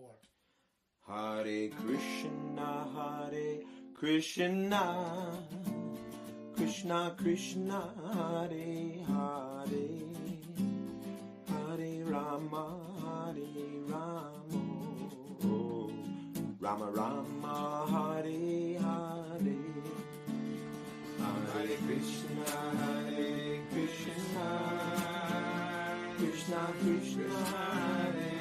4. Hare Krishna, Krishna Krishna, Hare Hare, Hare Rama, Rama Rama, Hare Hare, Hare Krishna, Krishna Krishna, Hare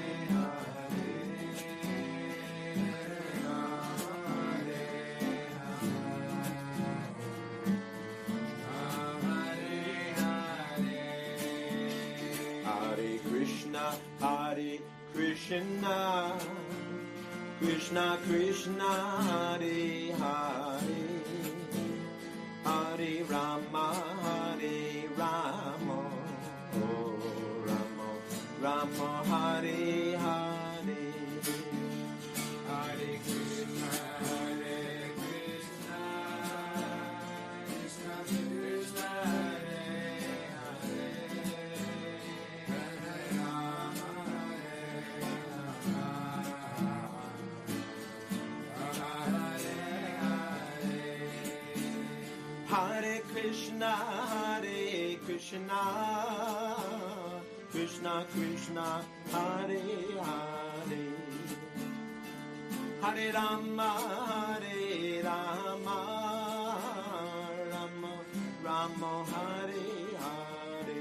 Krishna, Krishna Krishna, Hare Hare, Hare Rama, oh Rama, Hare Hare, Hare Krishna, Krishna Krishna, Hare Krishna, Krishna Krishna, Hare Hare, Hare Rama, Rama, Hare Hare.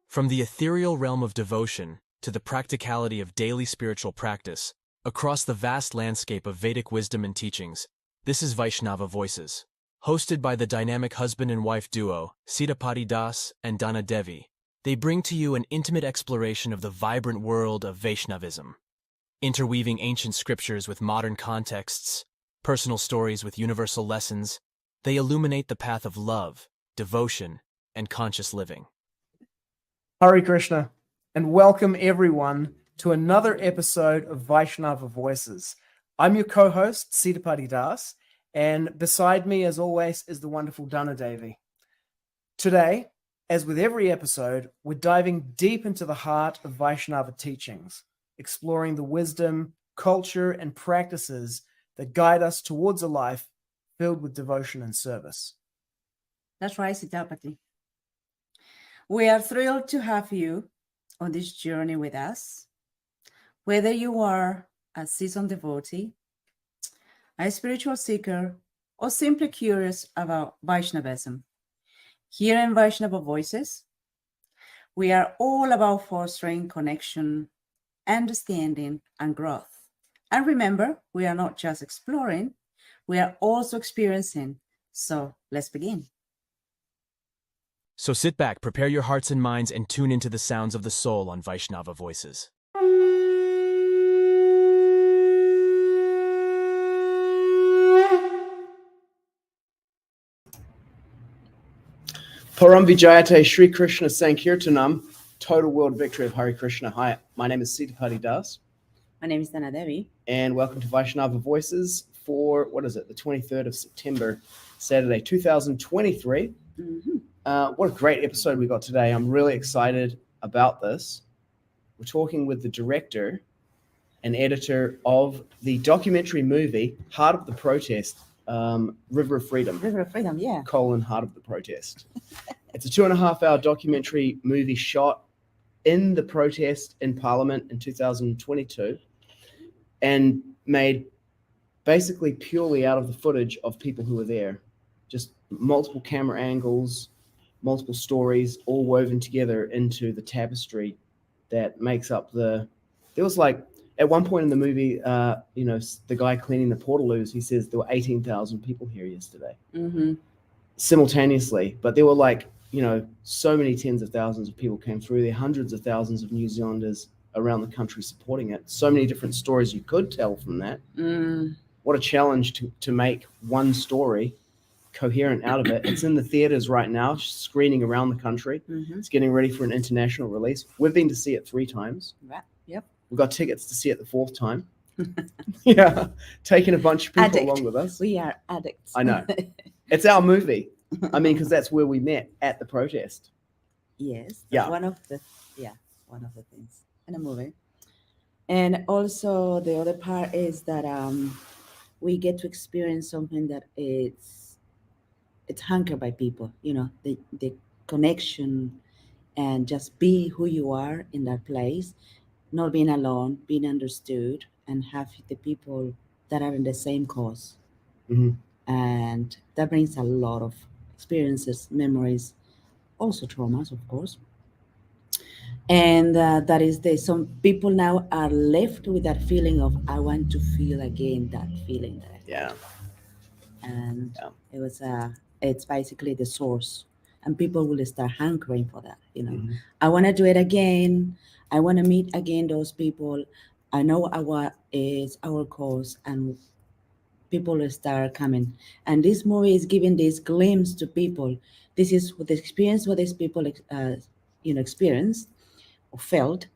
From the ethereal realm of devotion to the practicality of daily spiritual practice, across the vast landscape of Vedic wisdom and teachings, this is Vaishnava Voices. Hosted by the dynamic husband and wife duo, Sitapati Das and Dana Devi, they bring to you an intimate exploration of the vibrant world of Vaishnavism. Interweaving ancient scriptures with modern contexts, personal stories with universal lessons, they illuminate the path of love, devotion, and conscious living. Hare Krishna, and welcome everyone to another episode of Vaishnava Voices. I'm your co-host, Sitapati Das, and beside me, as always, is the wonderful Dana Devi. Today, as with every episode, we're diving deep into the heart of Vaishnava teachings, exploring the wisdom, culture, and practices that guide us towards a life filled with devotion and service. That's right, Sitapati. We are thrilled to have you on this journey with us. Whether you are a seasoned devotee, a spiritual seeker, or simply curious about Vaishnavism, here in Vaishnava Voices, we are all about fostering connection, understanding, and growth. And remember, we are not just exploring, we are also experiencing. So let's begin. So sit back, prepare your hearts and minds, and tune into the sounds of the soul on Vaishnava Voices. Param Vijayate Shri Krishna Sankirtanam, total world victory of Hare Krishna. Hi, my name is Sitapati Das. My name is Dana Devi. And welcome to Vaishnava Voices for, the 23rd of September, Saturday, 2023. Mm-hmm. What a great episode we got today. I'm really excited about this. We're talking with the director and editor of the documentary movie, Heart of the Protest, River of Freedom. River of Freedom, yeah. Heart of the Protest. It's a 2.5-hour documentary movie shot in the protest in Parliament in 2022 and made basically purely out of the footage of people who were there. Just multiple camera angles, multiple stories, all woven together into the tapestry that makes up there was like, at one point in the movie, the guy cleaning the portaloos, he says there were 18,000 people here yesterday. Mm-hmm. Simultaneously, but there were so many tens of thousands of people came through there, hundreds of thousands of New Zealanders around the country supporting it. So many different stories you could tell from that. What a challenge to make one story coherent out of it. It's in the theaters right now, screening around the country. Mm-hmm. It's getting ready for an international release. We've been to see it 3 times. Right. Yep. We've got tickets to see it the 4th time. Yeah, taking a bunch of people Addict. along with us. We are addicts. I know. It's our movie. I mean, because that's where we met, at the protest. Yes, Yeah. that's one of the things in a movie. And also the other part is that we get to experience something that it's hunkered by people, the connection, and just be who you are in that place, not being alone, being understood, and have the people that are in the same cause. Mhm. And that brings a lot of experiences, memories, also traumas, of course. And that is some people now are left with that feeling of, I want to feel again that feeling that I Yeah. felt. And Yeah. it's basically the source, and people will start hankering for that. Mhm. I want to do it again. I want to meet again those people. I know what is our cause, and people will start coming. And this movie is giving this glimpse to people. This is what the experience, what these people experienced or felt,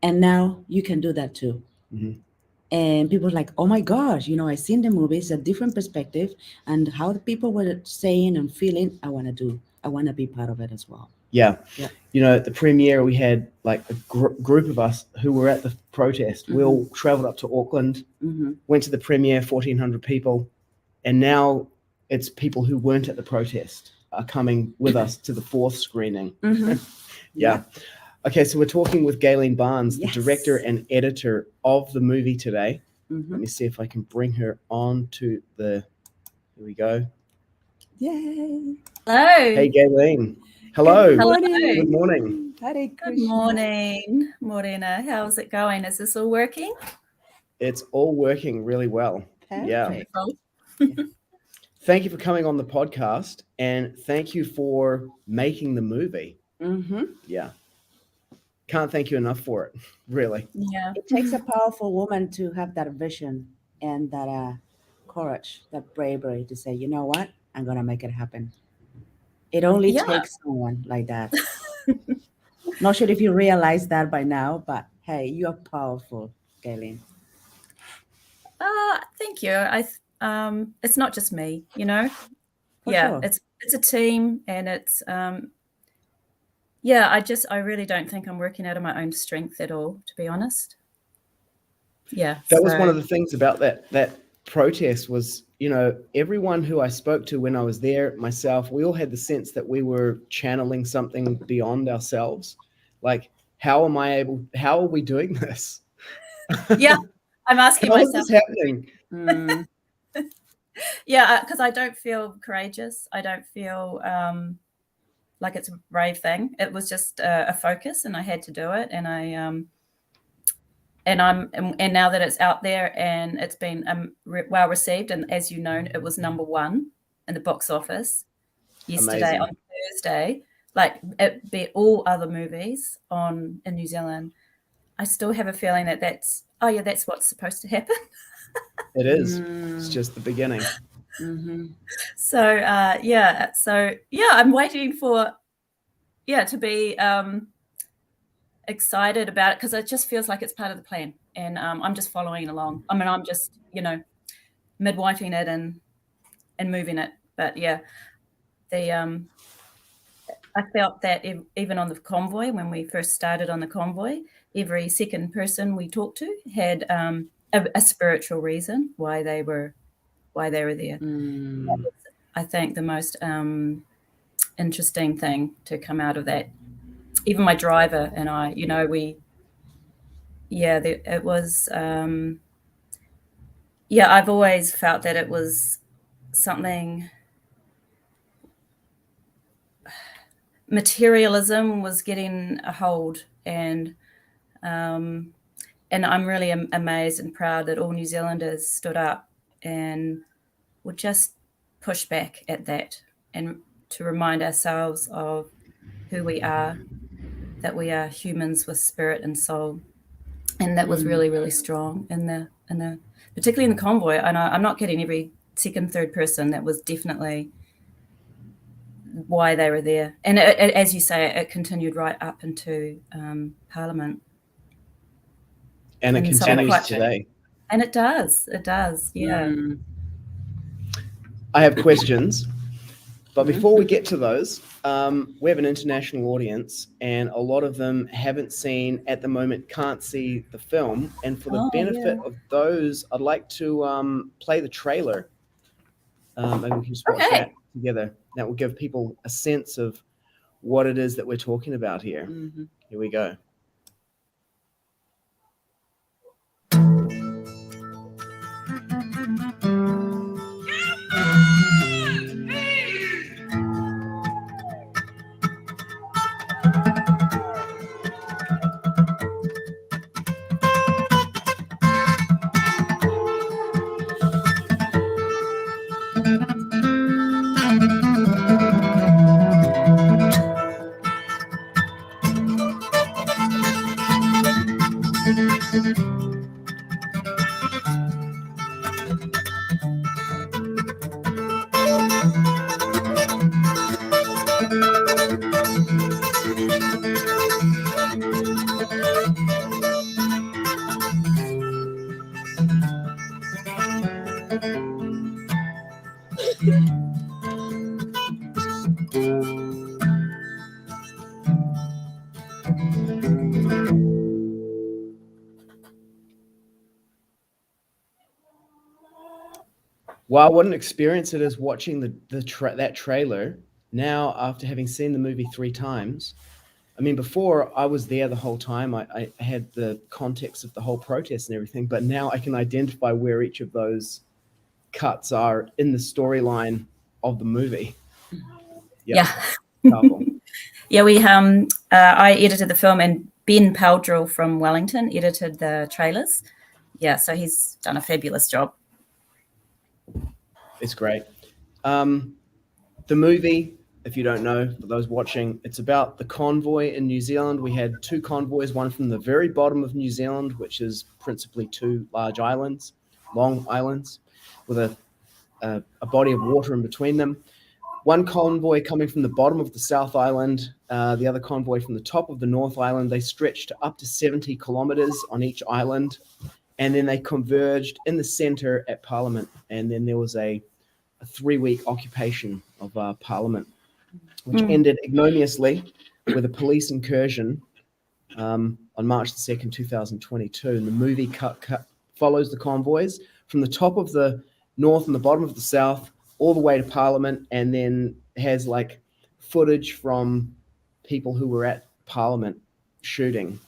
and now you can do that too. Mhm. And people are like, oh my gosh, I seen the movie, it's a different perspective, and how the people were saying and feeling, I want to be part of it as well. Yeah. Yeah. At the premiere, we had like a group of us who were at the protest. We all traveled up to Auckland, went to the premiere, 1,400 people. And now it's people who weren't at the protest are coming with us to the 4th screening. Yeah. Okay, so we're talking with Gaylene Barnes, Yes. the director and editor of the movie today. Mhm. Let me see if I can bring her on to here we go. Yay. Hello. Hey, Gaylene. Hello. Good morning. Good morning. Hare Good Krishna. morning, Morena. How's it going? Is this all working? It's all working really well. Yeah. Perfect. Thank you for coming on the podcast, and thank you for making the movie. Yeah. Can't thank you enough for it, really. Yeah. It takes a powerful woman to have that vision and that courage, that bravery to say, you know what, I'm going to make it happen. It only Yeah. takes someone like that. Not sure if you realize that by now, but hey, you're powerful, Gaylene. Thank you. It's not just me, For yeah, sure. it's a team, and it's I really don't think I'm working out of my own strength at all, to be honest. Yeah. That was one of the things about that protest was, everyone who I spoke to when I was there, myself, we all had the sense that we were channeling something beyond ourselves. Like, how are we doing this? Yeah, I'm asking How is myself. this happening? Yeah, because I don't feel courageous. I don't feel like it's a brave thing. It was just a focus, and I had to do it. And and now that it's out there and it's been well received, and as you know, it was #1 in the box office yesterday. Amazing. On Thursday. Like, it beat all other movies in New Zealand. I still have a feeling that's what's supposed to happen. It is. It's just the beginning. So I'm waiting for to be excited about it, because it just feels like it's part of the plan, and I'm just following along. I mean, I'm just midwifing it and moving it. But yeah, I felt that even on the convoy, when we first started on the convoy, every second person we talked to had a spiritual reason why they were there. That was, I think, the most interesting thing to come out of that. Even my driver and I, it was, I've always felt that it was something, materialism was getting a hold, and I'm really amazed and proud that all New Zealanders stood up and would just push back at that, and to remind ourselves of who we are, that we are humans with spirit and soul. And that was really, really strong in the particularly in the convoy. And I'm not kidding, every second, third person, that was definitely why they were there. And it, as you say, it continued right up into Parliament. And it continues today. And it does, yeah. I have questions, But before we get to those, we have an international audience, and a lot of them haven't seen, at the moment, can't see the film. And for the benefit of those, I'd like to play the trailer. Maybe we can just watch that together. That will give people a sense of what it is that we're talking about here. Mm-hmm. Here we go. Wow, what an experience it is watching that trailer now after having seen the movie 3 times. I mean, before I was there the whole time, I had the context of the whole protest and everything, but now I can identify where each of those cuts are in the storyline of the movie. Yeah. Powerful. Yeah, I edited the film, and Ben Powdrill from Wellington edited the trailers. Yeah, so he's done a fabulous job. It's great. The movie, if you don't know, for those watching, it's about the convoy in New Zealand. We had 2 convoys, one from the very bottom of New Zealand, which is principally 2 large islands, long islands, with a body of water in between them. One convoy coming from the bottom of the South Island, the other convoy from the top of the North Island. They stretched up to 70 kilometers on each island, and then they converged in the center at Parliament. And then there was a 3-week occupation of Parliament, which ended ignominiously with a police incursion on March the 2nd, 2022. And the movie follows the convoys from the top of the North and the bottom of the South all the way to Parliament, and then has like footage from people who were at Parliament shooting,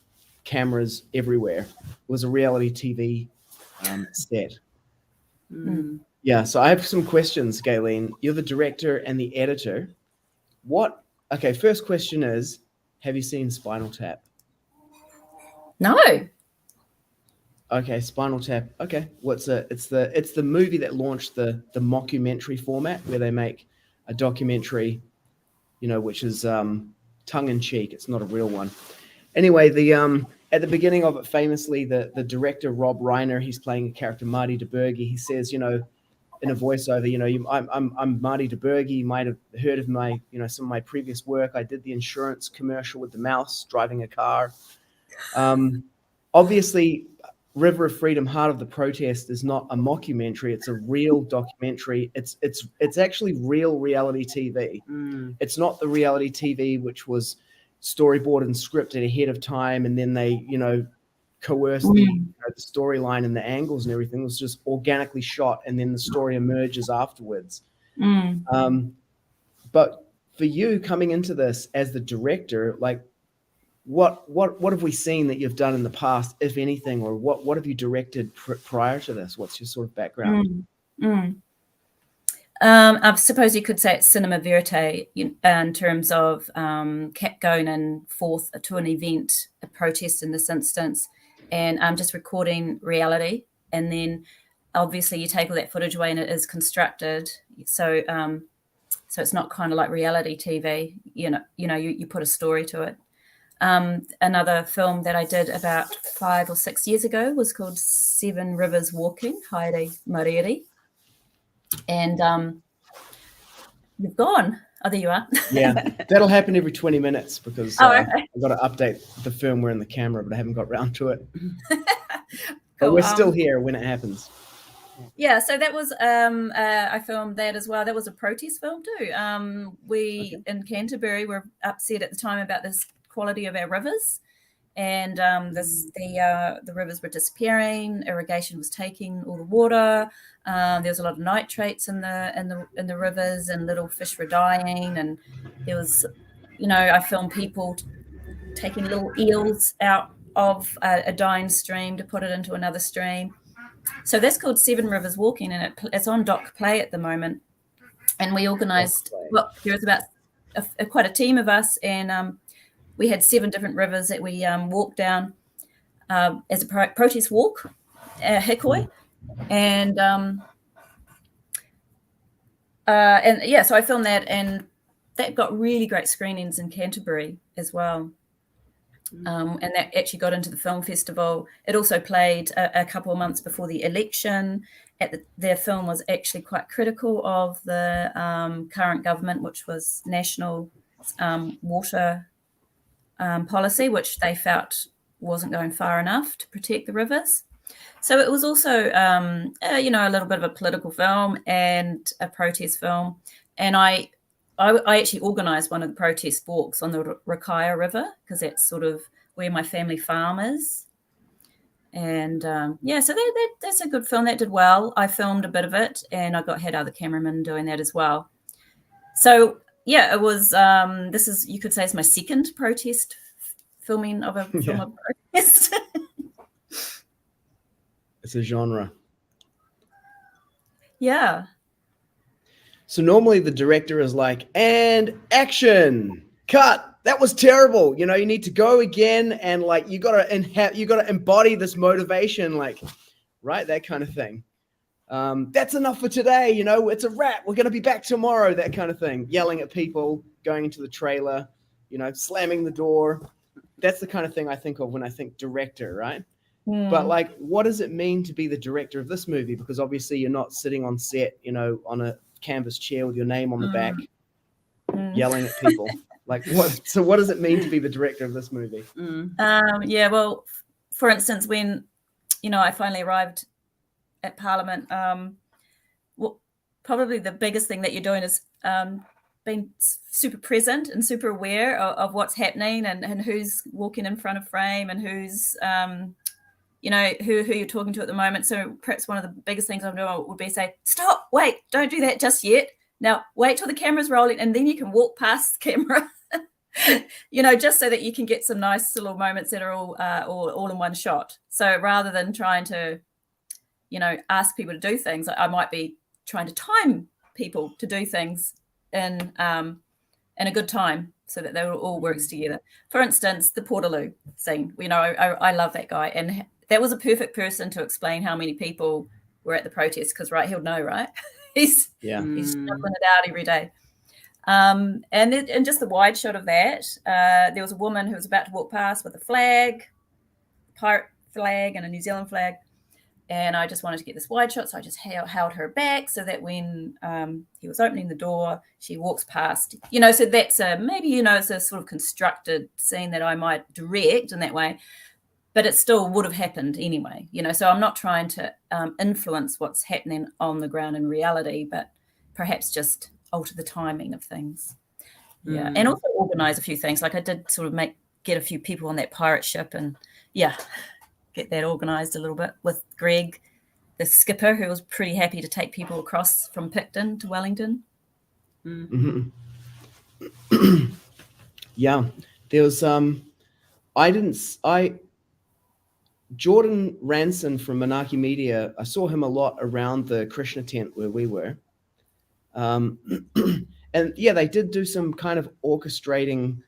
cameras everywhere. It was a reality TV set. Yeah, so I have some questions, Gaylene. You're the director and the editor. Okay, first question is, have you seen Spinal Tap? No. Okay, Spinal Tap. Okay, it's the movie that launched the mockumentary format, where they make a documentary, which is tongue in cheek. It's not a real one. Anyway, at the beginning of it, famously, the director Rob Reiner, he's playing a character Marty DeBurgi. He says, in a voiceover, I'm Marty DeBurgi. You might have heard of my, some of my previous work. I did the insurance commercial with the mouse driving a car. Obviously, River of Freedom, Heart of the Protest is not a mockumentary. It's a real documentary. It's actually real reality TV. It's not the reality TV which was storyboarded and scripted ahead of time, and then they, coerced the storyline and the angles and everything. It was just organically shot, and then the story emerges afterwards. But for you coming into this as the director, like, what have we seen that you've done in the past, if anything, or what have you directed prior to this? What's your sort of background? I suppose you could say it's cinema verite in terms of going forth to an event, a protest in this instance, and I'm just recording reality, and then obviously you take all that footage away and it is constructed. So it's not kind of like reality TV. You put a story to it. Another film that I did about 5 or 6 years ago was called 7 Rivers Walking, Haere Marieri. And you've gone. Oh, there you are. Yeah, that'll happen every 20 minutes because okay. I've got to update the firmware in the camera, but I haven't got around to it. Cool. But we're still here when it happens. Yeah, so that was I filmed that as well. That was a protest film too. We in Canterbury were upset at the time about this quality of our rivers, and the rivers were disappearing. Irrigation was taking all the water. There was a lot of nitrates in the rivers, and little fish were dying. And there was, I filmed people taking little eels out of a dying stream to put it into another stream. So that's called Seven Rivers Walking, and it's on Doc Play at the moment. And we organised. Well, there was about quite a team of us, and we had 7 different rivers that we walked down as a protest walk, Hikoi, and yeah, so I filmed that, and that got really great screenings in Canterbury as well. And that actually got into the film festival. It also played a couple of months before the election. Their film was actually quite critical of the current government, which was national water policy, which they felt wasn't going far enough to protect the rivers. So it was also, a little bit of a political film and a protest film. And I actually organised one of the protest walks on the Rakaia River, because that's sort of where my family farm is. And so that's a good film. That did well. I filmed a bit of it, and I had other cameramen doing that as well. So yeah, it was. This is, you could say, it's my second protest filming of a film of protest. It's a genre. Yeah. So normally the director is like, and action, cut. That was terrible. You need to go again, and like you gotta embody this motivation, like, right, that kind of thing. That's enough for today. It's a wrap. We're gonna be back tomorrow. That kind of thing. Yelling at people, going into the trailer, slamming the door. That's the kind of thing I think of when I think director, right? But like, what does it mean to be the director of this movie? Because obviously you're not sitting on set, on a canvas chair with your name on the back, yelling at people. Like, what? So what does it mean to be the director of this movie? Yeah, well, for instance, when I finally arrived at Parliament, probably the biggest thing that you're doing is being super present and super aware of what's happening, and who's walking in front of frame, and who's who you're talking to at the moment. So perhaps one of the biggest things I'm doing would be say, stop, wait, don't do that just yet. Now wait till the camera's rolling, and then you can walk past the camera. Just so that you can get some nice little moments that are all in one shot. So rather than trying to, ask people to do things, I might be trying to time people to do things in a good time, so that they all works together. For instance, the Portaloo scene. I love that guy, and that was a perfect person to explain how many people were at the protest, because he'll know, right? he's juggling it out every day. And just the wide shot of that, there was a woman who was about to walk past with a flag, pirate flag, and a New Zealand flag. And I just wanted to get this wide shot, so I just held her back so that when he was opening the door, she walks past. So that's it's a sort of constructed scene that I might direct in that way, but it still would have happened anyway. So I'm not trying to influence what's happening on the ground in reality, but perhaps just alter the timing of things. Yeah, and also organise a few things. Like I did sort of get a few people on that pirate ship, and get that organised a little bit with Greg, the skipper, who was pretty happy to take people across from Picton to Wellington. Yeah, there was Jordan Ranson from Monarchy Media. I saw him a lot around the Krishna tent where we were. And yeah, they did do some kind of orchestrating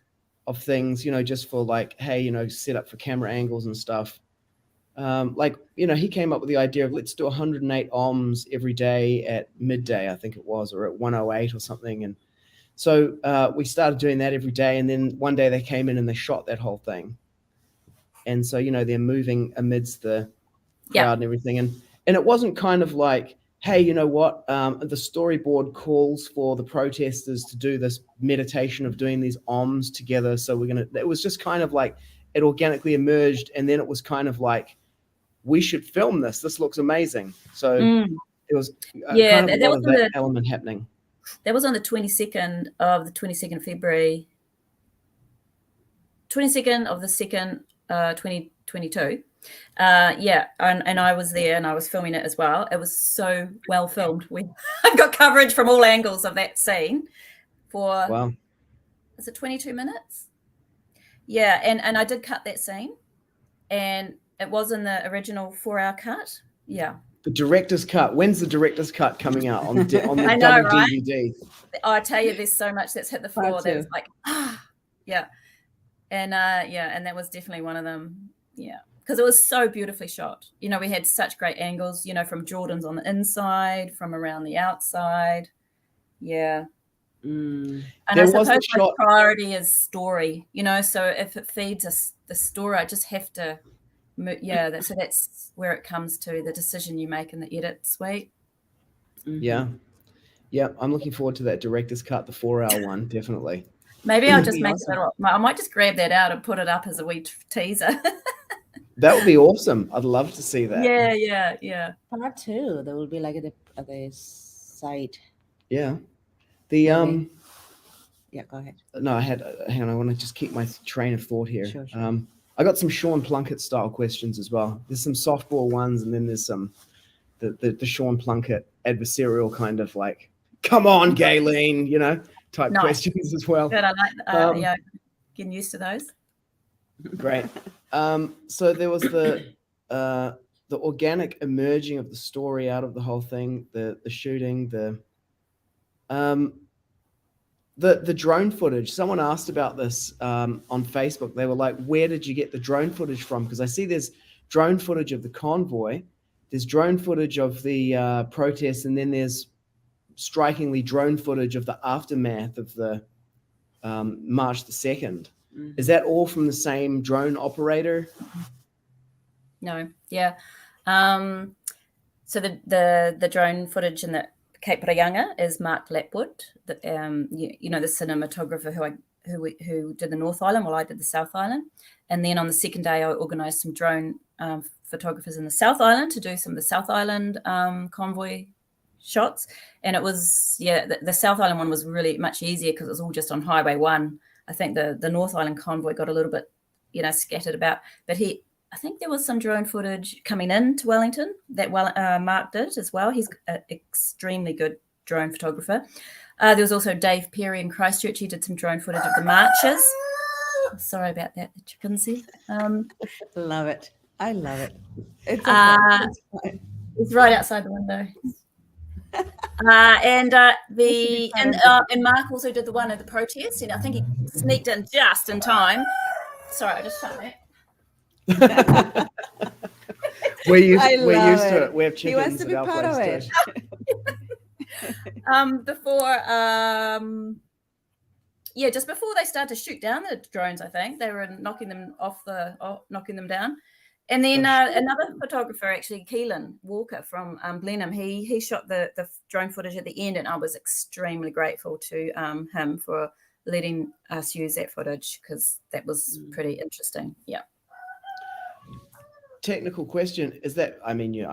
of things, just for like, hey, set up for camera angles and stuff. He came up with the idea of, let's do 108 ohms every day at midday, I think it was, or at 108 or something. And so we started doing that every day. And then one day they came in and they shot that whole thing. And so, they're moving amidst the crowd and everything. And it wasn't kind of like, hey, you know what? The storyboard calls for the protesters to do this meditation of doing these ohms together. So it was just kind of like, it organically emerged. And then it was kind of like, we should film this. This looks amazing. So there was Yeah, kind of a that lot was of on that the element happening. that was on the 22nd of February, 22nd of the 2nd, 2022. Yeah, and I was there and I was filming it as well. It was so well filmed. I got coverage from all angles of that scene for, Wow. is it 22 minutes? Yeah, and I did cut that scene, and it was in the original 4-hour cut. Yeah. The director's cut. When's the director's cut coming out on the I know, double right? DVD? I tell you, there's so much that's hit the floor Part that was two. like, yeah. And and that was definitely one of them. Yeah. Because it was so beautifully shot. You know, we had such great angles, you know, from Jordan's on the inside, from around the outside. Yeah. And There I was suppose the my shot. priority is story, you know, so if it feeds us the story, I just have to, so that's where it comes to the decision you make in the edit suite. Yeah. Yeah, I'm looking forward to that director's cut, the 4-hour one, definitely. Maybe I'll just be make awesome. I might just grab that out and put it up as a wee teaser. That would be awesome. I'd love to see that. Yeah. Part two, there will be like at the side. Yeah. The Okay. Yeah, go ahead. no, hang on, I want to just keep my train of thought here. Sure. I got some Sean Plunkett style questions as well. There's some softball ones, and then there's some the Sean Plunkett adversarial kind of like, come on, Gaylene, you know, type Nice. questions as well. Good. I like getting used to those. Great. So there was the organic emerging of the story out of the whole thing, the shooting, the drone footage. Someone asked about this on Facebook. They were like, where did you get the drone footage from? Because I see there's drone footage of the convoy, there's drone footage of the protests, and then there's strikingly drone footage of the aftermath of the March the 2nd. Is that all from the same drone operator? No. Yeah. So the drone footage in the Cape Rayanga is Mark Lapwood, the cinematographer who did the North Island while I did the South Island. And then on the second day, I organised some drone photographers in the South Island to do some of the South Island convoy shots. And it was, the South Island one was really much easier because it was all just on Highway 1. I think the North Island convoy got a little bit, scattered about. But I think there was some drone footage coming into Wellington that Mark did as well. He's an extremely good drone photographer. There was also Dave Perry in Christchurch. He did some drone footage of the marches. Sorry about that, the chickens here. Love it. I love it. It's It's right outside the window. And Mark also did the one at the protest, and I think he sneaked in just in time. Sorry, I just found that. We're used to it. We have chickens. He wants to be at our part of place it. Just before they started to shoot down the drones, I think they were knocking them down. And then another photographer, actually, Keelan Walker from Blenheim, he shot the drone footage at the end, and I was extremely grateful to him for letting us use that footage because that was pretty interesting. Yeah. Technical question: is that? I mean, you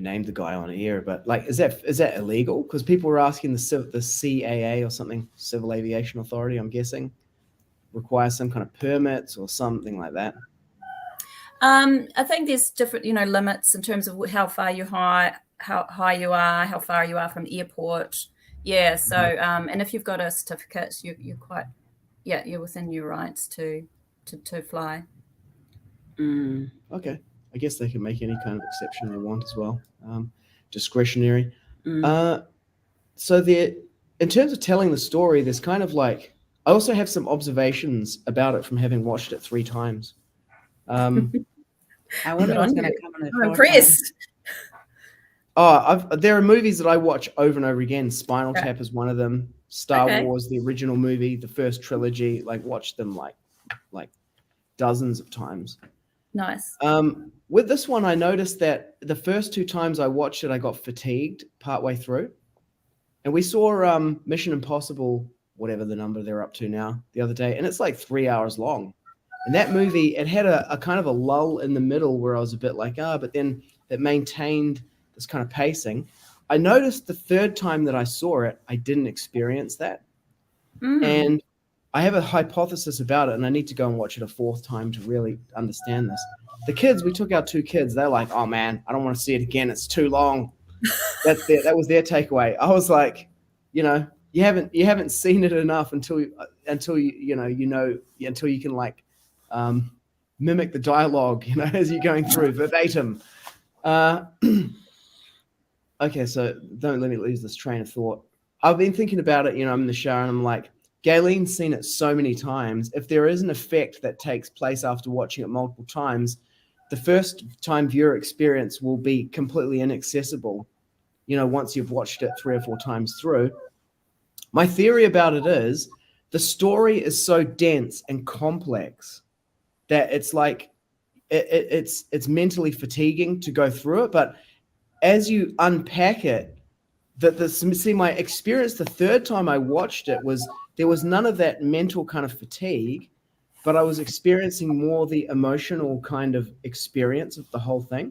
named the guy on air, but like, is that illegal? Because people were asking the CAA or something, Civil Aviation Authority, I'm guessing, requires some kind of permits or something like that. I think there's different, limits in terms of how far you how high you are, how far you are from the airport. Yeah. So, and if you've got a certificate, you're quite, you're within your rights to fly. Okay. I guess they can make any kind of exception they want as well. Discretionary. So in terms of telling the story, there's kind of like, I also have some observations about it from having watched it 3 times. I wonder what's going to come on the I'm impressed. There are movies that I watch over and over again. Spinal Tap is one of them. Star Wars, the original movie, the first trilogy, like watched them like dozens of times. Nice. With this one, I noticed that the first 2 times I watched it, I got fatigued partway through. And we saw Mission Impossible, whatever the number they're up to now, the other day, and it's like 3 hours long. And that movie, it had a kind of a lull in the middle where I was a bit like, but then it maintained this kind of pacing. I noticed the third time that I saw it, I didn't experience that. And I have a hypothesis about it, and I need to go and watch it a fourth time to really understand this. The kids, we took our 2 kids, they're like, oh man, I don't want to see it again. It's too long. That was their takeaway. I was like, you haven't seen it enough until you until you can like mimic the dialogue, as you're going through verbatim. Okay, so don't let me lose this train of thought. I've been thinking about it, I'm in the shower and I'm like, Gaylene's seen it so many times. If there is an effect that takes place after watching it multiple times, the first time viewer experience will be completely inaccessible, once you've watched it 3 or 4 times through. My theory about it is the story is so dense and complex that it's like it's mentally fatiguing to go through it. But as you unpack it, my experience the third time I watched it was there was none of that mental kind of fatigue, but I was experiencing more the emotional kind of experience of the whole thing.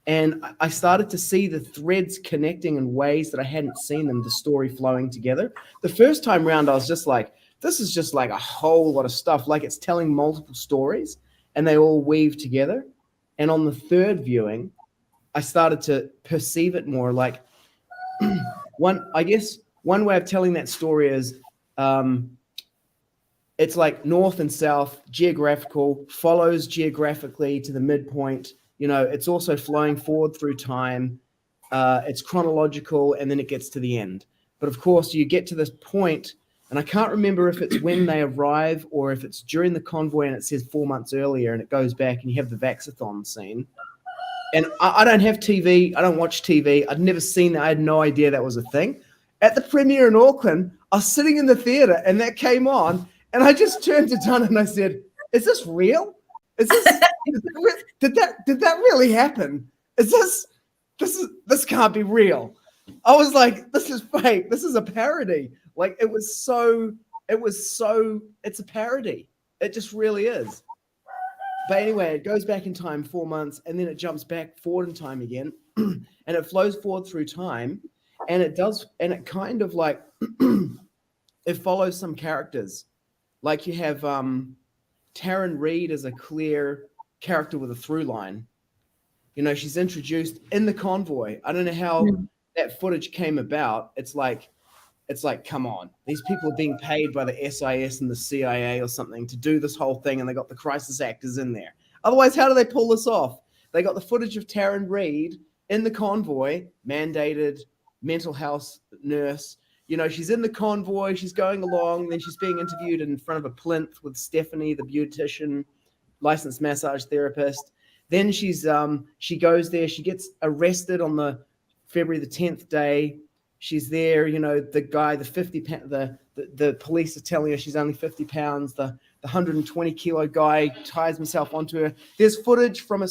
And I started to see the threads connecting in ways that I hadn't seen them, the story flowing together. The first time round, I was just like, this is just like a whole lot of stuff. Like it's telling multiple stories and they all weave together. And on the third viewing, I started to perceive it more like one way of telling that story is it's like north and south, geographical, follows geographically to the midpoint. It's also flowing forward through time. It's chronological, and then it gets to the end. But of course, you get to this point, and I can't remember if it's when they arrive or if it's during the convoy and it says 4 months earlier and it goes back and you have the Vaxathon scene. And I don't have TV. I don't watch TV. I'd never seen that. I had no idea that was a thing. At the premiere in Auckland, I was sitting in the theater and that came on, and I just turned to Donna and I said, is this real? Did that really happen? This can't be real. I was like, this is fake. This is a parody. Like it's a parody. It just really is. But anyway, it goes back in time 4 months, and then it jumps back forward in time again, and it flows forward through time, and it kind of like it follows some characters. Like you have Taryn Reed as a clear character with a through line. She's introduced in the convoy. I don't know how that footage came about. It's like, come on, these people are being paid by the SIS and the CIA or something to do this whole thing, and they got the crisis actors in there. Otherwise, how do they pull this off? They got the footage of Taryn Reed in the convoy, mandated mental health nurse. She's in the convoy, she's going along, then she's being interviewed in front of a plinth with Stephanie, the beautician, licensed massage therapist. Then she goes there, she gets arrested on the February the 10th day. She's there, the guy, the police are telling her she's only 50 pounds. The 120 kilo guy ties himself onto her. There's footage from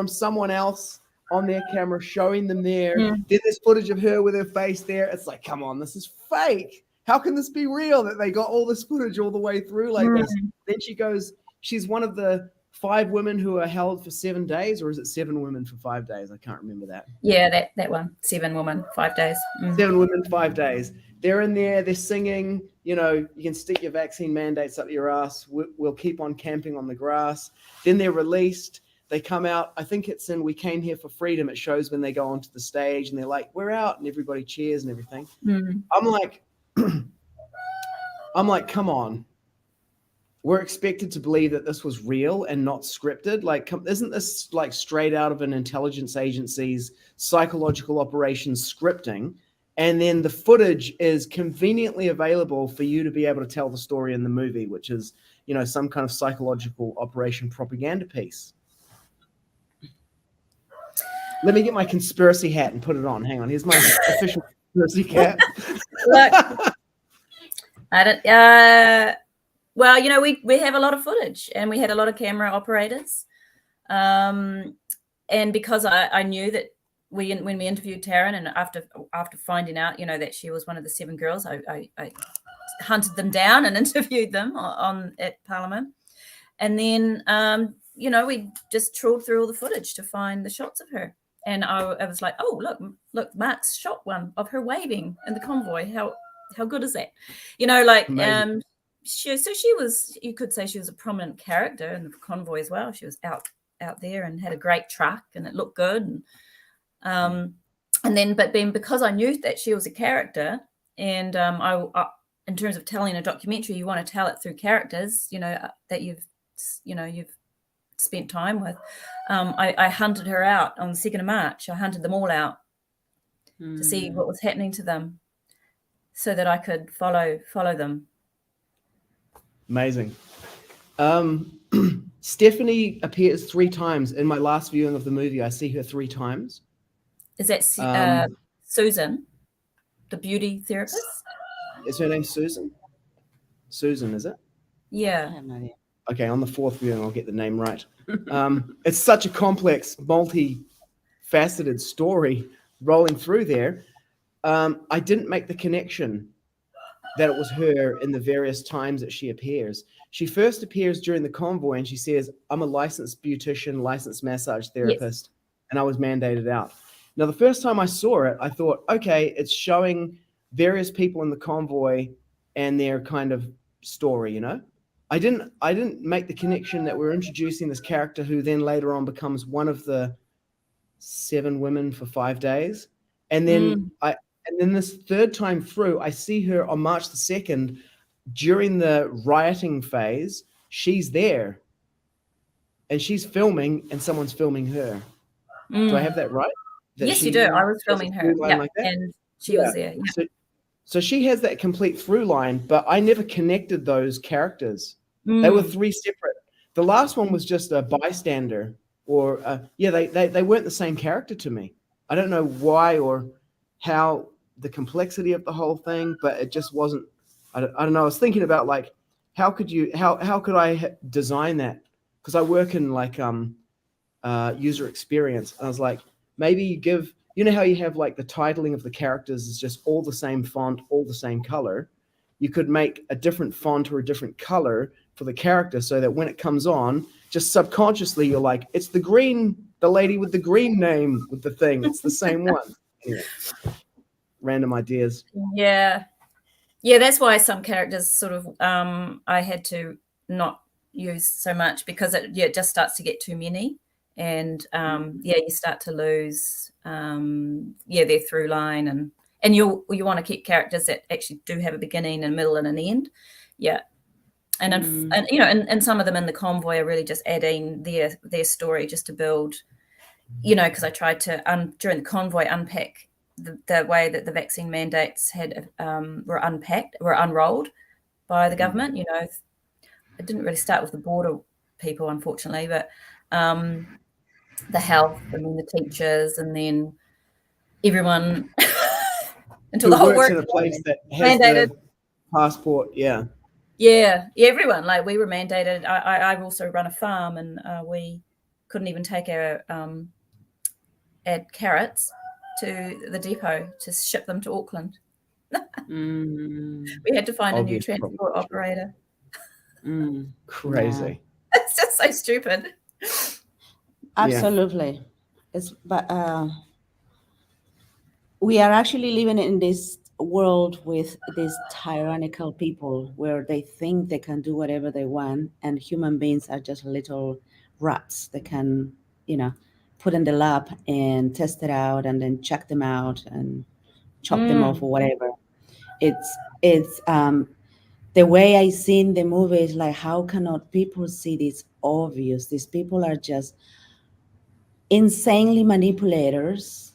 someone else on their camera showing them there. Then there's footage of her with her face there. It's like, come on, this is fake. How can this be real that they got all this footage all the way through like this? Then she's one of the 5 women who are held for 7 days, or is it 7 women for 5 days? I can't remember that. Yeah, that one. 7 women, 5 days. 7 women, 5 days. They're in there, they're singing, you can stick your vaccine mandates up your ass. We'll keep on camping on the grass. Then they're released. They come out. I think it's in We Came Here for Freedom. It shows when they go onto the stage and they're like, we're out, and everybody cheers and everything. I'm like, come on. We're expected to believe that this was real and not scripted. Like, isn't this like straight out of an intelligence agency's psychological operations scripting? And then the footage is conveniently available for you to be able to tell the story in the movie, which is, some kind of psychological operation propaganda piece. Let me get my conspiracy hat and put it on. Hang on. Here's my official conspiracy cap. Look, I don't. Well, we have a lot of footage, and we had a lot of camera operators. And because I knew that when we interviewed Taryn, and after finding out, that she was one of the 7 girls, I hunted them down and interviewed them at Parliament. And then, we just trawled through all the footage to find the shots of her. And I was like, oh, look, Mark's shot one of her waving in the convoy. How good is that? Amazing. She was, you could say she was a prominent character in the convoy as well. She was out there and had a great truck and it looked good. Because I knew that she was a character, and I in terms of telling a documentary, you want to tell it through characters, that you've spent time with. I hunted her out on the 2nd of March. I hunted them all out to see what was happening to them, so that I could follow them. Amazing. Stephanie appears 3 times in my last viewing of the movie. I see her 3 times. Is that Susan, the beauty therapist? Is her name Susan? Susan, is it? Yeah. I have no idea. Okay, on the 4th viewing, I'll get the name right. It's such a complex, multi-faceted story rolling through there. I didn't make the connection that it was her in the various times that she appears. She first appears during the convoy and she says, I'm a licensed beautician, licensed massage therapist, and I was mandated out. Now, the first time I saw it, I thought, okay, it's showing various people in the convoy and their kind of story, I didn't make the connection that we're introducing this character who then later on becomes one of the 7 women for 5 days. And then this 3rd time through, I see her on March the 2nd during the rioting phase. She's there and she's filming and someone's filming her. Do I have that right? Yes, you do. I was filming her. Yeah, like and she was there. Yeah. So she has that complete through line, but I never connected those characters. They were 3 separate. The last one was just a bystander, or they weren't the same character to me. I don't know why or how, the complexity of the whole thing, but it just wasn't. I don't know. I was thinking about like, how could I design that? Because I work in like user experience, and I was like, maybe you give, how you have like the titling of the characters is just all the same font, all the same color. You could make a different font or a different color for the character so that when it comes on, just subconsciously you're like, it's the lady with the green name with the thing. It's the same one. Anyway, random ideas. Yeah. That's why some characters sort of I had to not use so much, because it just starts to get too many, and you start to lose their through line, and you want to keep characters that actually do have a beginning and middle and an end. And some of them in the convoy are really just adding their story just to build, because I tried to during the convoy unpack the way that the vaccine mandates were unrolled by the government. It didn't really start with the border people, unfortunately, but the health, and then the teachers, and then everyone until the whole work in a place that has mandated the passport. Everyone, like we were mandated. I also run a farm, and we couldn't even take our carrots to the depot to ship them to Auckland. We had to find a new transport operator. Crazy. It's just so stupid. Absolutely. But we are actually living in this world with these tyrannical people where they think they can do whatever they want, and human beings are just little rats that can, put in the lab and test it out and then check them out and chop them off or whatever. It's the way I seen the movie is like, how cannot people see this obvious? These people are just insanely manipulators,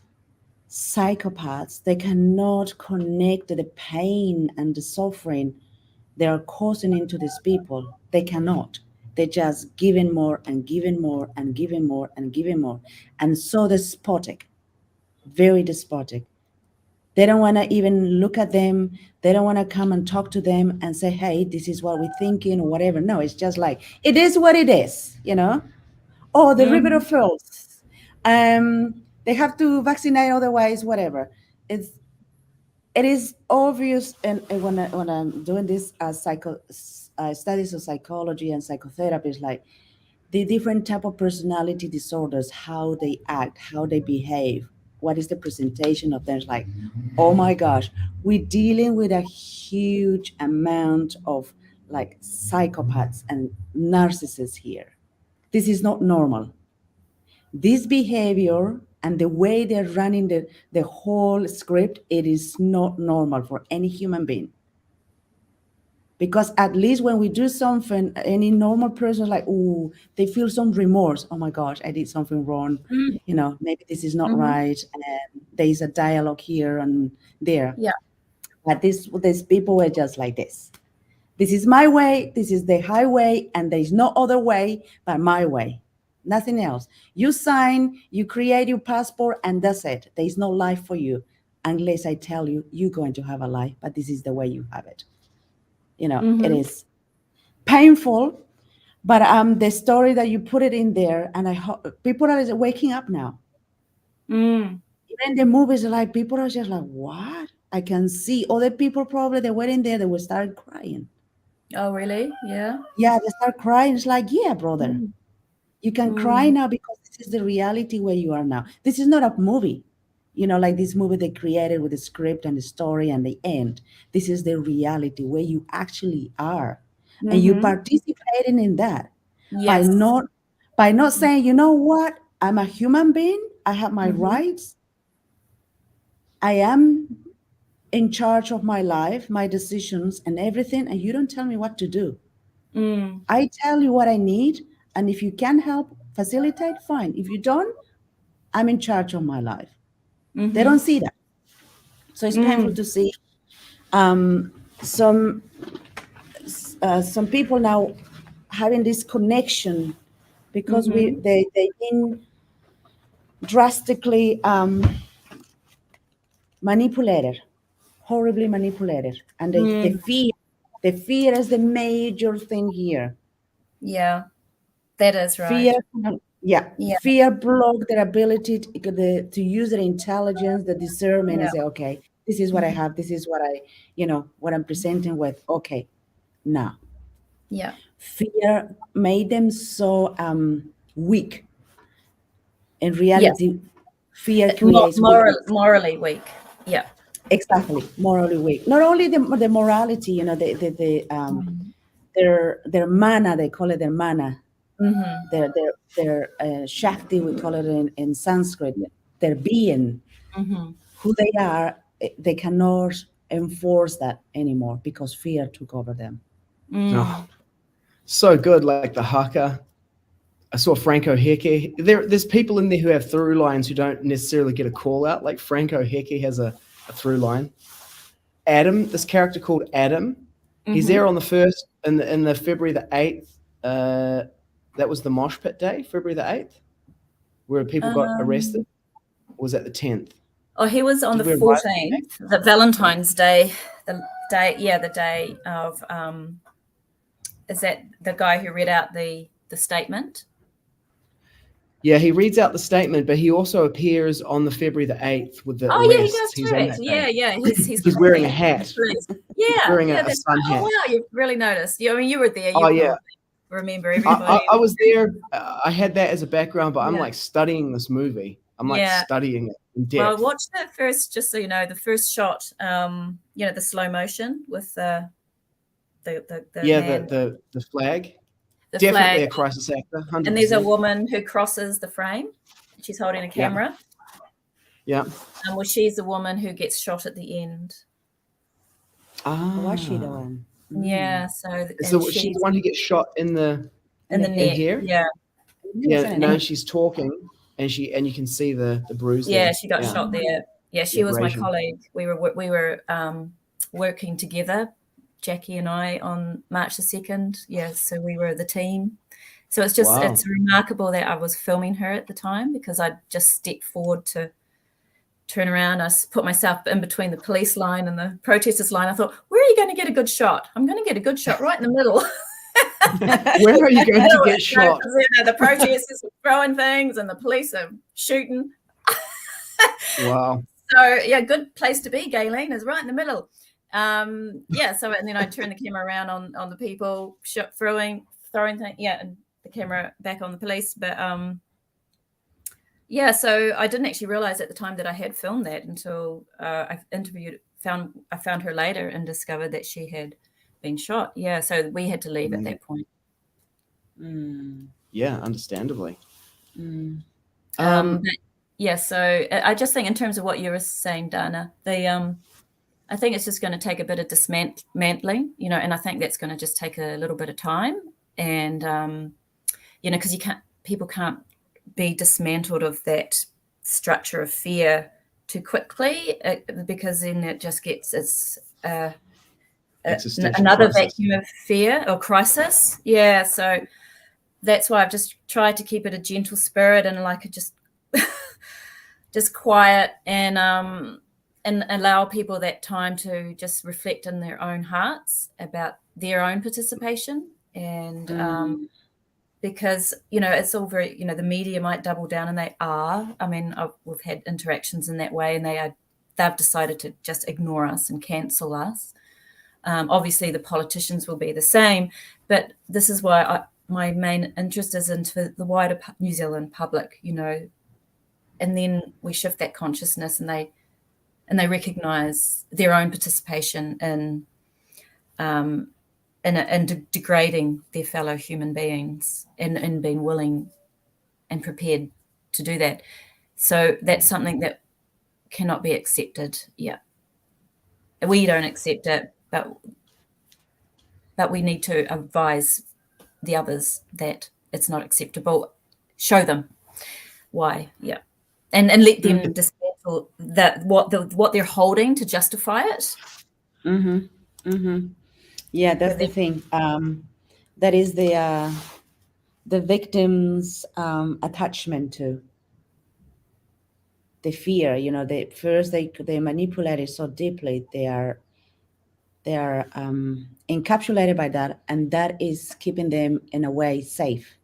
psychopaths. They cannot connect the pain and the suffering they are causing into these people. They cannot. They're just giving more and giving more and giving more and giving more. And so despotic, very despotic. They don't want to even look at them. They don't want to come and talk to them and say, hey, this is what we're thinking or whatever. No, it's just like, it is what it is, Oh, the river flows. They have to vaccinate, otherwise, whatever. it is obvious, and when I'm doing this studies of psychology and psychotherapy, is like the different type of personality disorders, how they act, how they behave, what is the presentation of them. It's like, oh my gosh, we're dealing with a huge amount of like psychopaths and narcissists here. This is not normal. This behavior and the way they're running the whole script, it is not normal for any human being. Because at least when we do something, any normal person is like, oh, they feel some remorse. Oh my gosh, I did something wrong. You know, maybe this is not right. And there's a dialogue here and there. Yeah. But these people were just like this. This is my way. This is the highway. And there's no other way but my way. Nothing else. You sign, you create your passport, and that's it. There's no life for you unless I tell you you're going to have a life, but this is the way you have it. You know, it is painful, but the story that you put it in there, and I hope people are waking up now. Even the movies, like people are just like, what? I can see other people probably they were in there, they will start crying. Oh, really? Yeah. Yeah, they start crying. It's like, yeah, brother, you can cry now because this is the reality where you are now. This is not a movie. You know, like this movie they created with the script and the story and the end. This is the reality where you actually are. And you participating in that by not saying, you know what, I'm a human being. I have my rights. I am in charge of my life, my decisions and everything. And you don't tell me what to do. I tell you what I need. And if you can help facilitate, fine. If you don't, I'm in charge of my life. They don't see that. So it's painful to see some people now having this connection because they've been drastically manipulated, horribly manipulated. And the fear is the major thing here. Yeah, that is right. Fear block their ability to use their intelligence, the discernment, and say, okay, this is what I have. This is what what I'm presenting with. Okay, now. Yeah. Fear made them so weak. In reality, fear creates morally weak. Yeah. Exactly, morally weak. Not only the morality, their mana, they call it their mana. Their Shakti, we call it in Sanskrit, their being, who they are, they cannot enforce that anymore because fear took over them. Oh, so good, like the haka. I saw Franco Heke. There's people in there who have through lines who don't necessarily get a call out. Like Franco Heke has a through line. Adam, this character called Adam, he's there on the 1st in the February the 8th. That was the mosh pit day, February the 8th, where people got arrested. Or was that the 10th? Oh, he was on the 14th, the Valentine's Day, the day of, is that the guy who read out the statement? Yeah, he reads out the statement, but he also appears on the February the 8th with the arrest. Yeah, he does too. Yeah. He's wearing a hat. Yeah. He's wearing a sun hat. Oh, wow, you've really noticed. I mean, you were there. Remember everybody. I was there. I had that as a background, but I'm like studying this movie. I'm like studying it in depth. Well, watch that first, just so you know, the first shot, the slow motion with the flag. The Definitely flag. a crisis actor. 100%. And there's a woman who crosses the frame. She's holding a camera. Yeah. And she's the woman who gets shot at the end. Was she the one? Yeah. So she's the one who gets shot in the neck. Here. Yeah. Yeah. No, she's talking, and you can see the bruise. Yeah, there. she got shot there. Yeah, she was my colleague. We were working together, Jackie and I, on March the 2nd. Yeah, so we were the team. So it's just it's remarkable that I was filming her at the time because I just stepped forward to turn around. I put myself in between the police line and the protesters line. I thought, where are you going to get a good shot? I'm going to get a good shot right in the middle. Where are you going to get shot? The protesters are throwing things and the police are shooting. Wow. So yeah, good place to be, Gaylene, is right in the middle. Yeah, so and then I turn the camera around on the people, throwing things, yeah, and the camera back on the police. But yeah, so I didn't actually realize at the time that I had filmed that until I found her later and discovered that she had been shot. Yeah, so we had to leave at that point. Yeah, understandably. But yeah, so I just think in terms of what you were saying, Dana, I think it's just going to take a bit of dismantling, you know, and I think that's going to just take a little bit of time, and you know, because people can't be dismantled of that structure of fear too quickly, because then it just gets another vacuum of fear or crisis. Yeah, so that's why I've just tried to keep it a gentle spirit and like just quiet and allow people that time to just reflect in their own hearts about their own participation. And because, you know, it's all very, you know, the media might double down, and they are. I mean, we've had interactions in that way, and they've decided to just ignore us and cancel us. Obviously, the politicians will be the same, but this is why my main interest is into the wider New Zealand public, you know, and then we shift that consciousness, and they recognise their own participation in degrading their fellow human beings, and being willing and prepared to do that. So that's something that cannot be accepted. Yeah, we don't accept it, but we need to advise the others that it's not acceptable. Show them why. Yeah, and let them dismantle what they're holding to justify it. Yeah, that's the thing. That is the victim's attachment to the fear. You know, they manipulate it so deeply. They are encapsulated by that, and that is keeping them in a way safe.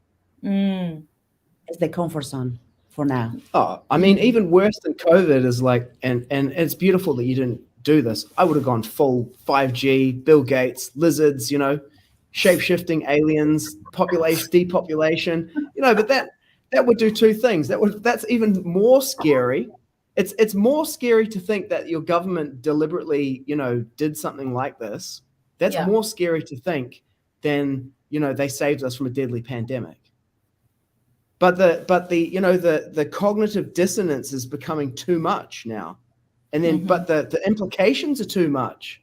It's the comfort zone for now. Oh, I mean, even worse than COVID is like, and it's beautiful that you didn't do this. I would have gone full 5G, Bill Gates, lizards, you know, shape-shifting aliens, depopulation, you know, but that would do two things. That's even more scary. It's more scary to think that your government deliberately, you know, did something like this. That's more scary to think than, you know, they saved us from a deadly pandemic. But the you know, the cognitive dissonance is becoming too much now. And then but the implications are too much.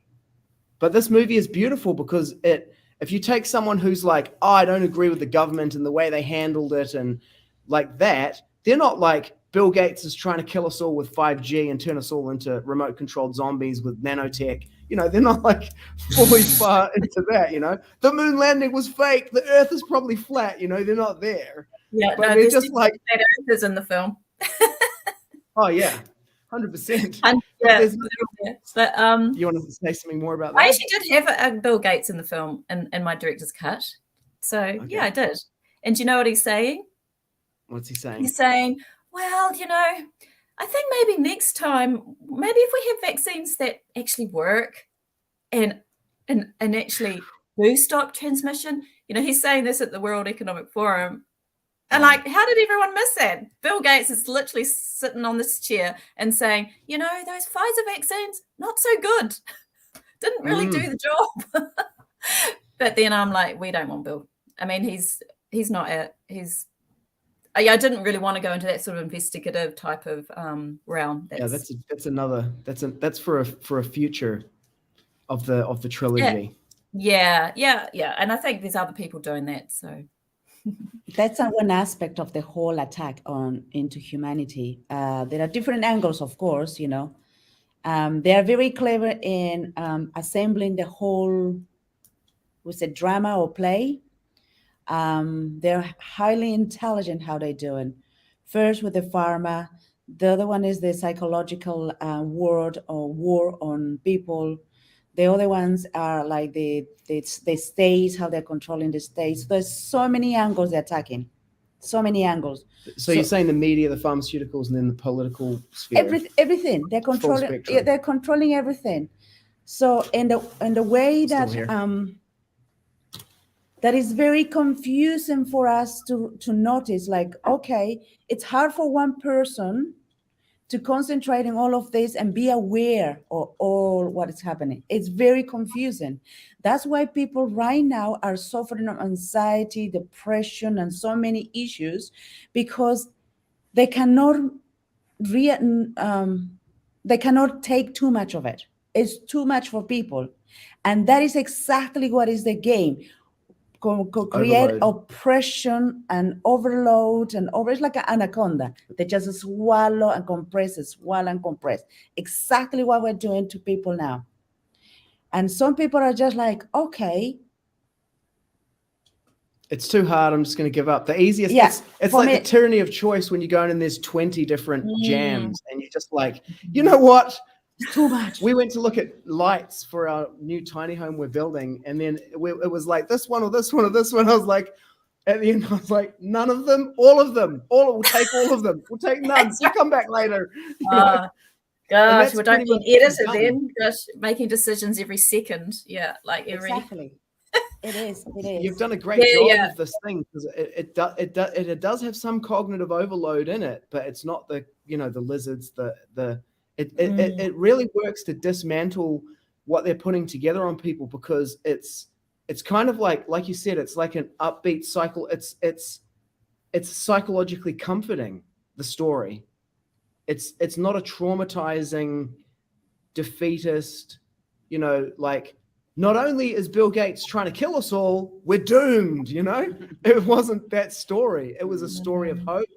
But this movie is beautiful because if you take someone who's like, oh, I don't agree with the government and the way they handled it and like that, they're not like Bill Gates is trying to kill us all with 5G and turn us all into remote controlled zombies with nanotech. You know, they're not like fully far into that, you know. The moon landing was fake. The earth is probably flat, you know, they're not there. Yeah, but they're just like Earth is in the film. Oh yeah, 100%. Yeah, but you want to say something more about that? I actually did have a Bill Gates in the film in my director's cut. So yeah, I did. And do you know what he's saying? What's he saying? He's saying, well, you know, I think maybe next time, maybe if we have vaccines that actually work and actually do stop transmission. You know, he's saying this at the World Economic Forum. And like, how did everyone miss that? Bill Gates is literally sitting on this chair and saying, you know, those Pfizer vaccines, not so good. Didn't really do the job. But then I'm like, we don't want Bill. I mean, I didn't really want to go into that sort of investigative type of realm. That's for a future of the trilogy. Yeah. And I think there's other people doing that. So that's one aspect of the whole attack into humanity. There are different angles, of course, you know. They are very clever in assembling the whole, was it drama or play? They're highly intelligent how they do it. First with the pharma, the other one is the psychological war on people. The other ones are like the states, how they're controlling the states. There's so many angles they're attacking. so many angles. So you're saying the media, the pharmaceuticals, and then the political sphere. Everything. They're controlling. spectrum. They're controlling everything. So in the way Still that here. that is very confusing for us to notice. Like, okay, it's hard for one person to concentrate on all of this and be aware of all what is happening. It's very confusing. That's why people right now are suffering from anxiety, depression, and so many issues, because they cannot they cannot take too much of it. It's too much for people. And that is exactly what is the game. Create Overload. oppression and overload and it's like an anaconda. They just swallow and compress, swallow and compress. Exactly what we're doing to people now. And some people are just like, okay, it's too hard, I'm just going to give up. The easiest, Yeah, it's for like me- the tyranny of choice when you go in and there's 20 different jams and you're just like, you know what? it's too much. We went to look at lights for our new tiny home we're building, and then it was like this one or this one or this one. I was like, at the end, I was like, none of them, all of them, we'll take all of them. We'll take none. We'll come back later. You know? Gosh, that's well, don't pretty be much an editor done. then. Gosh, making decisions every second. Yeah, like every. Exactly. It is. You've done a great Yeah, job yeah. of this thing, because it does have some cognitive overload in it, but it's not the lizards. It really works to dismantle what they're putting together on people, because it's kind of like you said, it's like an upbeat cycle. It's psychologically comforting, the story. It's not a traumatizing, defeatist, like, not only is Bill Gates trying to kill us all, we're doomed, It wasn't that story. It was a story of hope.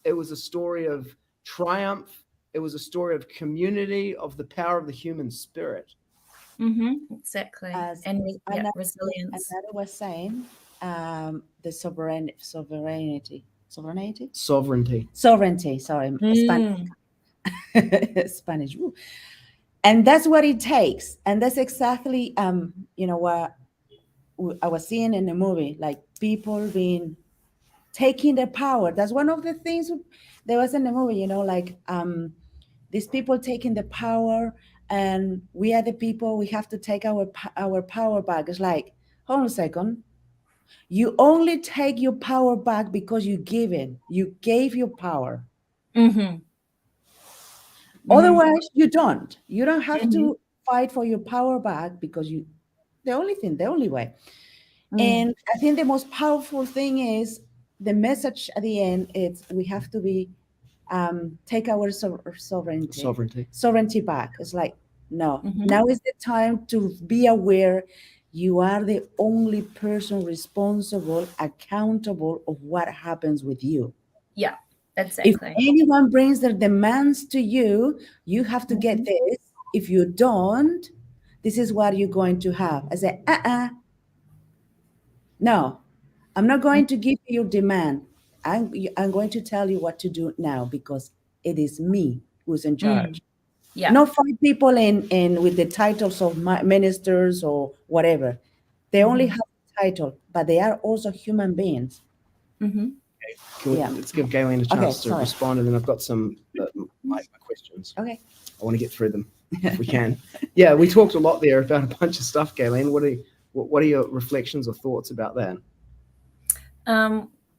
It was a story of triumph. It was a story of community, of the power of the human spirit. Exactly. As And Anna resilience. was saying, the sovereignty. Sorry, Spanish. Woo. And that's what it takes. And that's exactly, what I was seeing in the movie, like people taking the power. That's one of the things there was in the movie, like these people taking the power, and we are the people, we have to take our power back. It's like, hold on a second. You only take your power back because you gave your power. Otherwise, you don't. You don't have to fight for your power back, because the only way. And I think the most powerful thing is the message at the end. It's we have to be take our sovereignty back. It's like, no, now is the time to be aware. You are the only person responsible, accountable of what happens with you. Yeah, exactly. If anyone brings their demands to you, you have to get this. If you don't, this is what you're going to have. I say, no, I'm not going to give you your demand. I'm going to tell you what to do now, because it is me who's in charge. Yeah. Not 5 people in with the titles of ministers or whatever. They only have a title, but they are also human beings. Let's give Gaylene a chance to respond, and then I've got some my questions. Okay. I want to get through them if we can. Yeah, we talked a lot there about a bunch of stuff, Gaylene. What are your reflections or thoughts about that?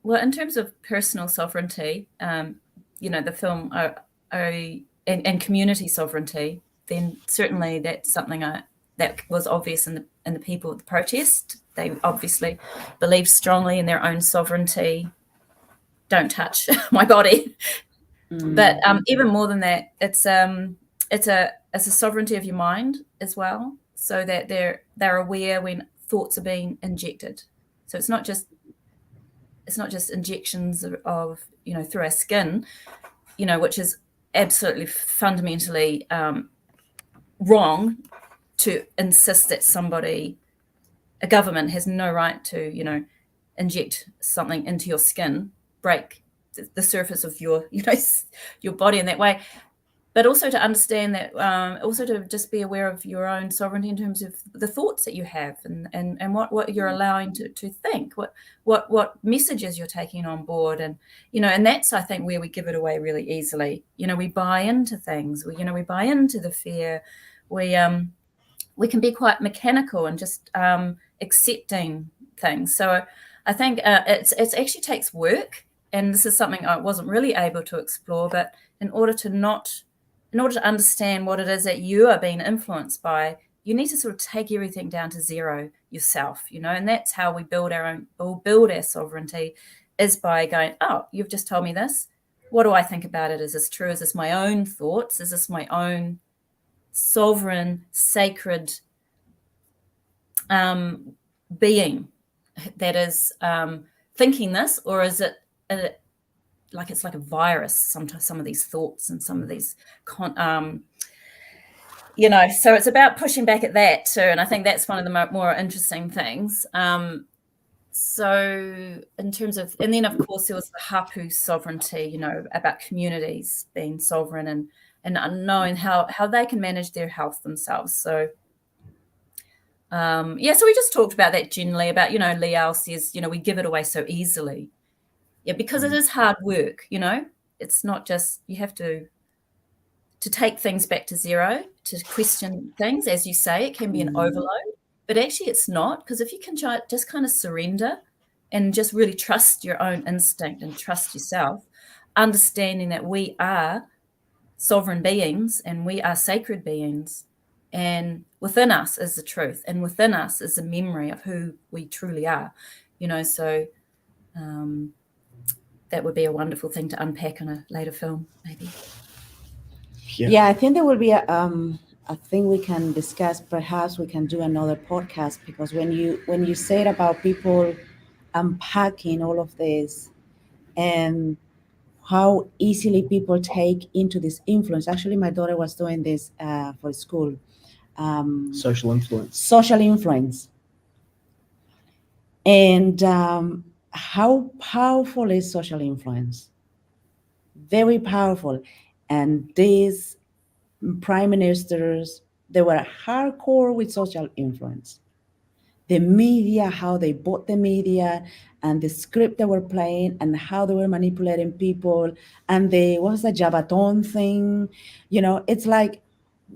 Well, in terms of personal sovereignty, the film and community sovereignty, then certainly that's something that was obvious in the people of the protest. They obviously believe strongly in their own sovereignty. Don't touch my body. But even more than that, it's a sovereignty of your mind as well, so that they're aware when thoughts are being injected. So it's not just injections of through our skin, which is absolutely fundamentally wrong to insist that a government has no right to inject something into your skin, break the surface of your your body in that way. but also to understand that, also to just be aware of your own sovereignty in terms of the thoughts that you have, and what you're allowing to think, what messages you're taking on board, and and that's, I think, where we give it away really easily. We buy into things. We buy into the fear. We can be quite mechanical and just accepting things. So I think it actually takes work, and this is something I wasn't really able to explore. But in order to understand what it is that you are being influenced by, you need to sort of take everything down to zero yourself, and that's how we build our sovereignty, is by going, oh, you've just told me this. What do I think about it? Is this true? Is this my own thoughts? Is this my own sovereign, sacred being that is thinking this, or is it like it's like a virus? Sometimes some of these thoughts and some of these, so it's about pushing back at that too, and I think that's one of the more interesting things. So in terms of, and then of course there was the hapu sovereignty, about communities being sovereign and knowing how they can manage their health themselves. So so we just talked about that generally, about Liao says we give it away so easily, because it is hard work. It's not just, you have to take things back to zero, to question things. As you say, it can be an overload, but actually it's not, because if you can just kind of surrender and just really trust your own instinct and trust yourself, understanding that we are sovereign beings and we are sacred beings, and within us is the truth, and within us is the memory of who we truly are, so that would be a wonderful thing to unpack in a later film, maybe. Yeah, I think there will be a thing we can discuss. Perhaps we can do another podcast, because when you said about people unpacking all of this and how easily people take into this influence. Actually, my daughter was doing this for school. Social influence. Social influence. And how powerful is social influence? Very powerful. And these prime ministers, they were hardcore with social influence. The media, how they bought the media, and the script they were playing, and how they were manipulating people, and what was the Jabaton thing? It's like,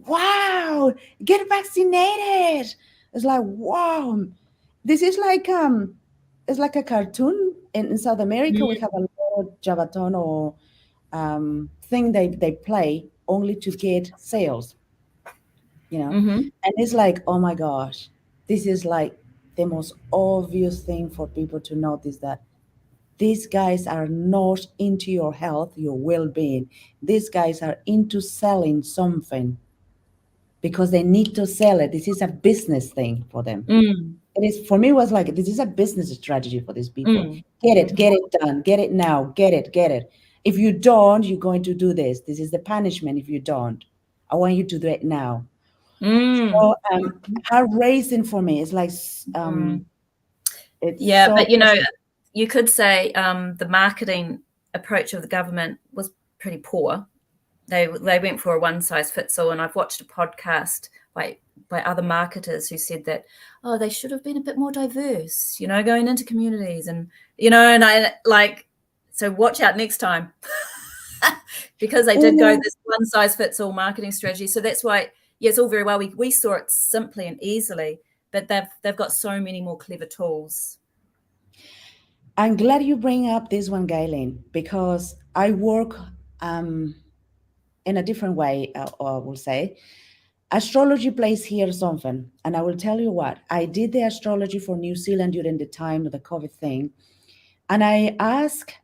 wow, get vaccinated. It's like, wow, this is like it's like a cartoon. In South America, we have a lot of Jabaton or thing they play only to get sales. And it's like, oh my gosh, this is like the most obvious thing for people to notice, that these guys are not into your health, your well-being. These guys are into selling something because they need to sell it. This is a business thing for them. It is, for me, it was like, this is a business strategy for these people. Get it done, get it now, get it. If you don't, you're going to do this. This is the punishment if you don't. I want you to do it now. So heart-raising for me. It's like it's but you could say the marketing approach of the government was pretty poor. They went for a one-size-fits-all, and I've watched a podcast by other marketers who said that, oh, they should have been a bit more diverse, going into communities, and and I like, so watch out next time. Because they did go this one-size-fits-all marketing strategy. So that's why, it's all very well. We saw it simply and easily, but they've got so many more clever tools. I'm glad you bring up this one, Gaylene, because I work in a different way, I will say. Astrology plays here something, and I will tell you what. I did the astrology for New Zealand during the time of the COVID thing, and I asked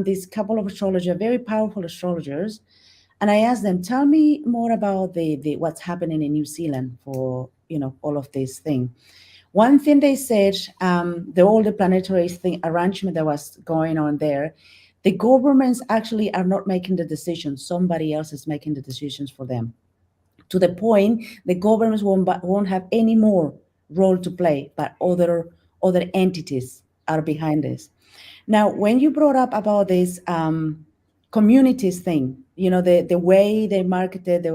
this couple of astrologers, very powerful astrologers, and I asked them, tell me more about the what's happening in New Zealand for all of this thing. One thing they said, all the planetary arrangement that was going on there, the governments actually are not making the decisions. Somebody else is making the decisions for them. To the point, the governments won't have any more role to play, but other entities are behind this. Now, when you brought up about this communities thing, the way they marketed,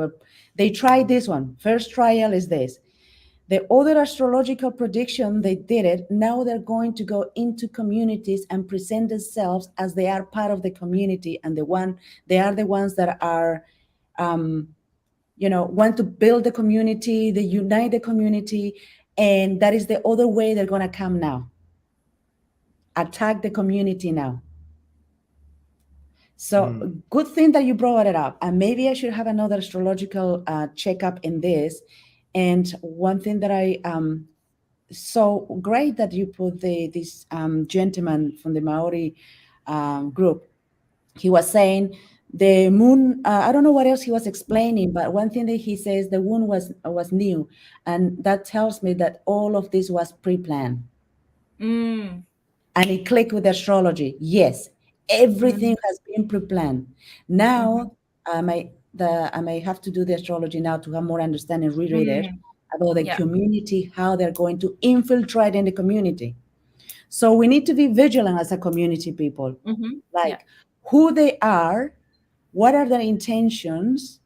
they tried this one. First trial is this. The other astrological prediction, they did it. Now they're going to go into communities and present themselves as they are part of the community, and they are the ones that are, want to build the community, they unite the community, and that is the other way they're going to come now. Attack the community now. So good thing that you brought it up, and maybe I should have another astrological checkup in this. And one thing that I so great that you put this gentleman from the Maori group. He was saying the moon. I don't know what else he was explaining, but one thing that he says, the moon was new, and that tells me that all of this was pre-planned. And it clicked with astrology. Yes, everything has been pre-planned. Now I may have to do the astrology now to have more understanding, reread it about the community, how they're going to infiltrate in the community. So we need to be vigilant as a community, people, who they are, what are their intentions.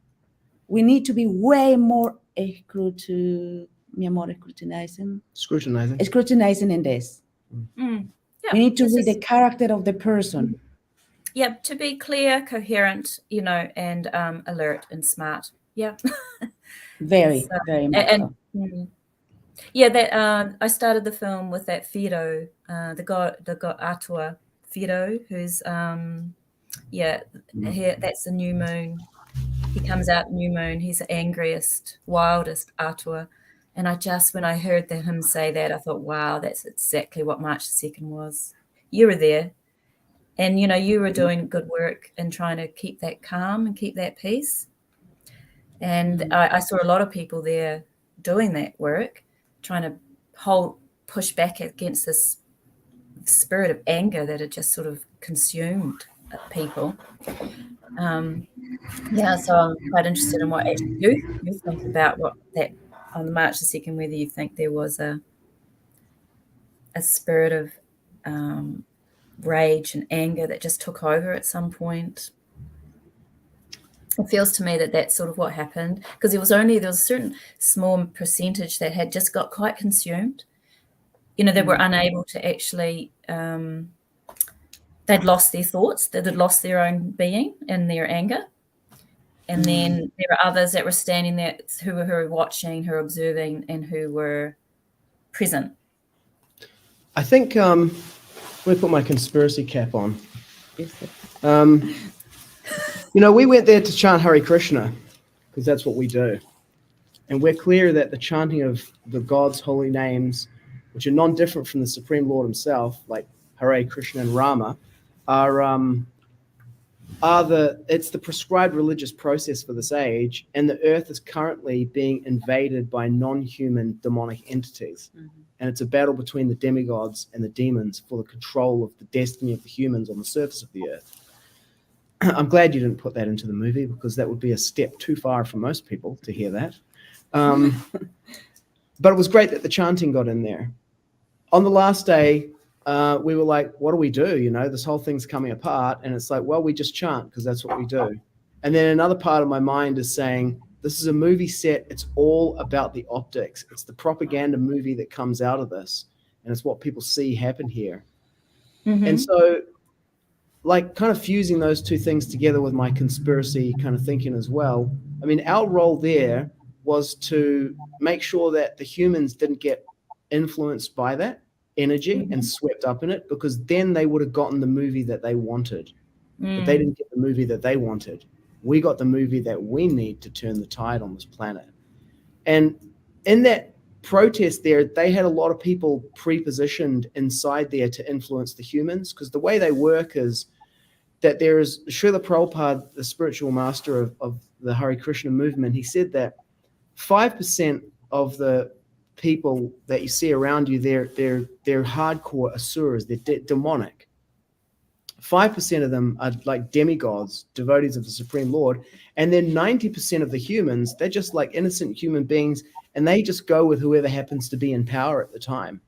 We need to be way more scrutinizing in this. We need to read the character of the person. Yeah, to be clear, coherent, and alert and smart. Yeah. Very much so. Yeah, that I started the film with that Whiro, the god Atua Whiro, who's that's the new moon. He comes out new moon. He's the angriest, wildest Atua. And when I heard him say that, I thought, wow, that's exactly what March the 2nd was. You were there. And, you were doing good work in trying to keep that calm and keep that peace. And I saw a lot of people there doing that work, trying to push back against this spirit of anger that had just sort of consumed people. So I'm quite interested in what actually you think about what that on March the 2nd, whether you think there was a spirit of rage and anger that just took over at some point. It feels to me that that's sort of what happened, because there was a certain small percentage that had just got quite consumed. They were unable to actually, they'd lost their thoughts, they'd lost their own being in their anger. And then there were others that were standing there who were watching, who were observing, and who were present. I think let me put my conspiracy cap on. We went there to chant Hare Krishna because that's what we do. And we're clear that the chanting of the God's holy names, which are non-different from the Supreme Lord himself, like Hare Krishna and Rama, it's the prescribed religious process for this age, and the earth is currently being invaded by non-human demonic entities. And it's a battle between the demigods and the demons for the control of the destiny of the humans on the surface of the earth. I'm glad you didn't put that into the movie, because that would be a step too far for most people to hear that. But it was great that the chanting got in there. On the last day, we were like, what do we do? This whole thing's coming apart. And it's like, well, we just chant because that's what we do. And then another part of my mind is saying, this is a movie set. It's all about the optics. It's the propaganda movie that comes out of this. And it's what people see happen here. And so, kind of fusing those two things together with my conspiracy kind of thinking as well. I mean, our role there was to make sure that the humans didn't get influenced by that energy and swept up in it, because then they would have gotten the movie that they wanted. But they didn't get the movie that they wanted. We got the movie that we need to turn the tide on this planet. And in that protest there, they had a lot of people pre-positioned inside there to influence the humans, because the way they work is that there is Srila Prabhupada, the spiritual master of the Hare Krishna movement. He said that 5% of the people that you see around you, they're hardcore asuras, they're demonic. 5% of them are like demigods, devotees of the Supreme Lord. And then 90% of the humans, they're just like innocent human beings, and they just go with whoever happens to be in power at the time.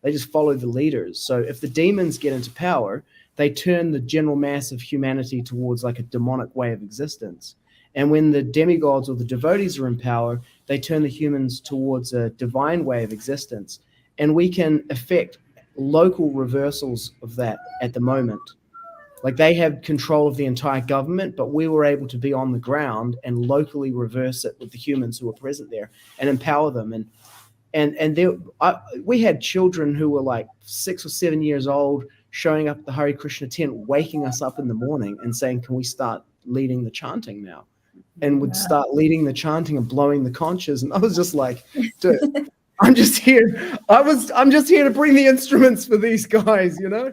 They just follow the leaders. So if the demons get into power, they turn the general mass of humanity towards like a demonic way of existence. And when the demigods or the devotees are in power, they turn the humans towards a divine way of existence. And we can affect local reversals of that at the moment. Like they have control of the entire government, but we were able to be on the ground and locally reverse it with the humans who were present there and empower them. And there, we had children who were like 6 or 7 years old showing up at the Hare Krishna tent, waking us up in the morning and saying, can we start leading the chanting now? And would start leading the chanting and blowing the conches. And I was just like, dude, I'm just here. I'm just here to bring the instruments for these guys, you know?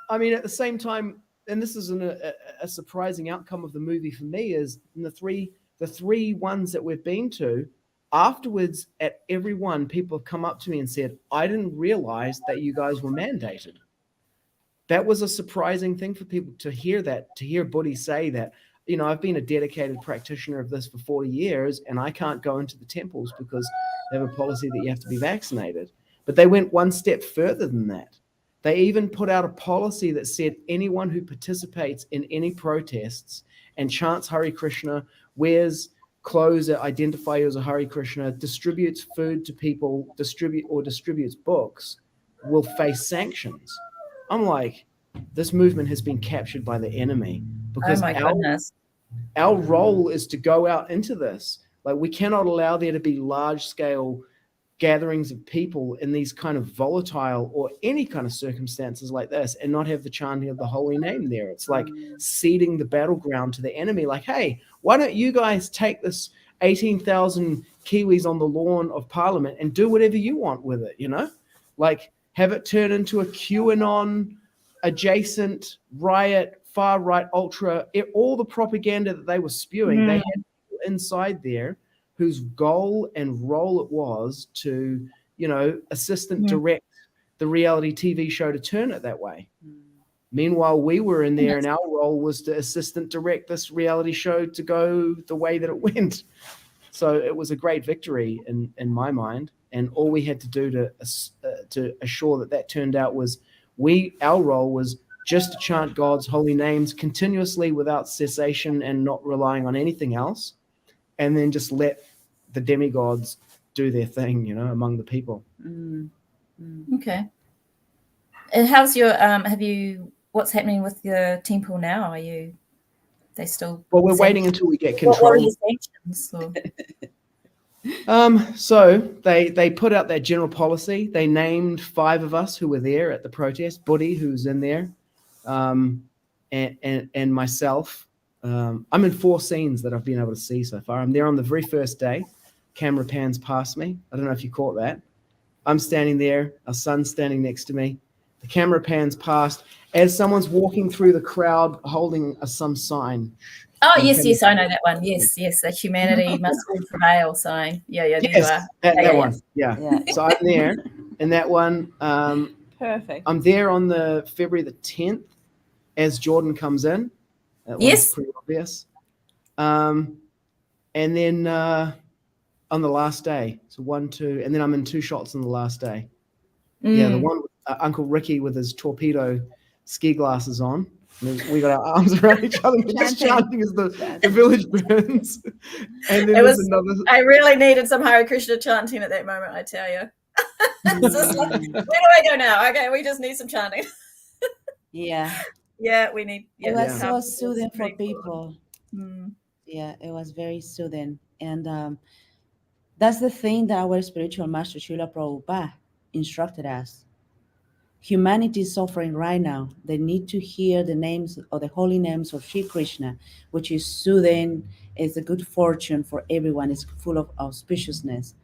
I mean, at the same time, and this is a surprising outcome of the movie for me, is in the three ones that we've been to, afterwards at every one, people have come up to me and said, I didn't realize that you guys were mandated. That was a surprising thing for people to hear that, to hear Buddhi say that, you know, I've been a dedicated practitioner of this for 40 years and I can't go into the temples because they have a policy that you have to be vaccinated. But they went one step further than that. They even put out a policy that said anyone who participates in any protests and chants Hare Krishna, wears clothes that identify as a Hare Krishna, distributes food to people, distributes books, will face sanctions. I'm like, this movement has been captured by the enemy because our role is to go out into this. Like, we cannot allow there to be large scale gatherings of people in these kind of volatile or any kind of circumstances like this and not have the chanting of the holy name there. It's like ceding the battleground to the enemy. Like, hey, why don't you guys take this 18,000 Kiwis on the lawn of Parliament and do whatever you want with it, you know? Like, have it turn into a QAnon adjacent riot, far right, ultra, all the propaganda that they were spewing. They had people inside there whose goal and role it was to, you know, direct the reality TV show to turn it that way. Meanwhile, we were in there and our role was to assistant direct this reality show to go the way that it went. So it was a great victory in my mind. And all we had to do to assure that turned out was our role was just to chant God's holy names continuously without cessation and not relying on anything else. And then just let the demigods do their thing, you know, among the people. Okay. And how's your what's happening with your temple now? They still? Well, we're waiting until we get control. What are your sanctions? So they put out that general policy. They named 5 of us who were there at the protest. Buddhi, who's in there, and myself. I'm in 4 scenes that I've been able to see so far. I'm there on the very first day. Camera pans past me. I don't know if you caught that. I'm standing there. Our son's standing next to me. The camera pans past as someone's walking through the crowd holding some sign. Oh, yes, I know that one. Yes, the humanity must all prevail sign. Yeah, there you are. That one. Yeah. So I'm there in that one. Perfect. I'm there on the February the 10th as Jordan comes in. That one's pretty obvious. And then on the last day, so 1, 2, and then I'm in 2 shots on the last day. Yeah, the one with Uncle Ricky with his torpedo ski glasses on. We got our arms around each other, just chanting as the village burns. And then I really needed some Hare Krishna chanting at that moment, I tell you. It's just like, where do I go now? Okay, we just need some chanting. Yeah, we need. It was so soothing for people. Cool. Yeah, it was very soothing. And that's the thing that our spiritual master, Srila Prabhupada, instructed us. Humanity is suffering right now. They need to hear the names or the holy names of Sri Krishna, which is soothing, is a good fortune for everyone. It's full of auspiciousness.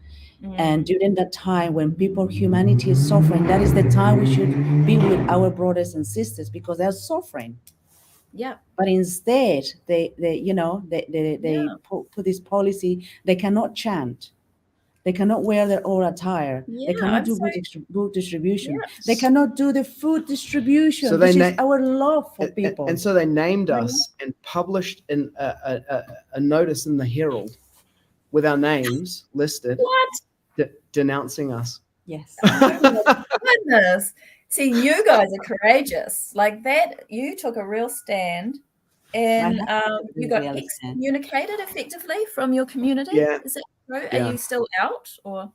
And during that time when humanity is suffering, that is the time we should be with our brothers and sisters because they're suffering. Yeah. But instead, they put this policy. They cannot chant. They cannot wear their own attire. They cannot do book distribution. Yes. They cannot do the food distribution, which is our love for people. And so they named us and published a notice in the Herald with our names listed. What? Denouncing us. Yes. Oh, goodness. See, you guys are courageous. Like that, you took a real stand, and you got excommunicated effectively from your community. Yeah. Is that true? Yeah. Are you still out, or?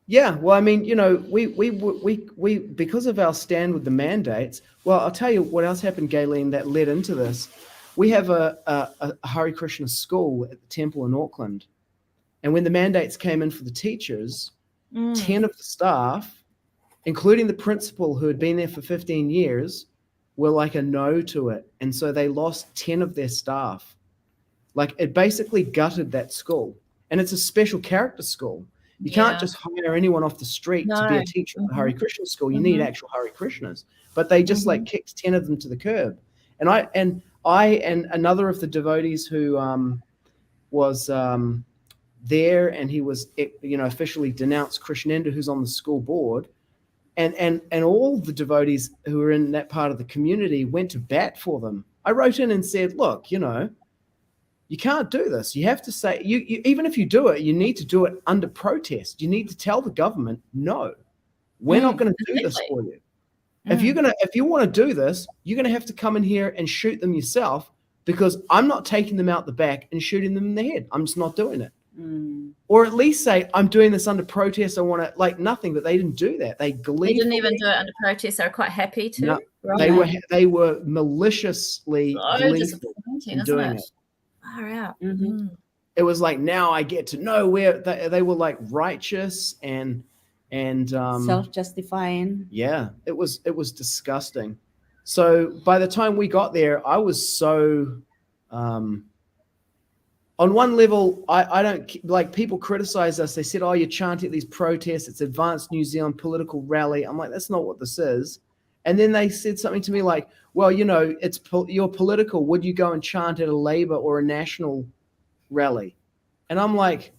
Yeah, well, I mean, we because of our stand with the mandates. Well, I'll tell you what else happened, Gaylene, that led into this. We have a Hare Krishna school at the temple in Auckland, and when the mandates came in for the teachers, 10 of the staff, including the principal who had been there for 15 years, were like a no to it, and so they lost 10 of their staff. Like it basically gutted that school, and it's a special character school. You can't just hire anyone off the street to be a teacher at the Hare Krishna school. You need actual Hare Krishnas. But they just like kicked 10 of them to the curb. And I and another of the devotees who was there, and he was officially denounced, Krishnendu, who's on the school board, and all the devotees who were in that part of the community went to bat for them. I wrote in and said, look, you can't do this. You have to say, you even if you do it, you need to do it under protest. You need to tell the government, no, we're not going to do this for you. If you want to do this, you're going to have to come in here and shoot them yourself, because I'm not taking them out the back and shooting them in the head. I'm just not doing it. Or at least say, I'm doing this under protest. I want to, like, nothing, but they didn't do that. They didn't even do it under protest. They were quite happy to. No, right? they were maliciously disappointing, doing it. Far out. It was like, now I get to know where they were like righteous and self-justifying. Yeah, it was disgusting. So by the time we got there, I was so on one level, I don't like, people criticize us. They said, oh, you're chanting at these protests, it's Advanced New Zealand political rally. I'm like, that's not what this is. And then they said something to me like, well, you're political. Would you go and chant at a Labour or a National rally? And I'm like,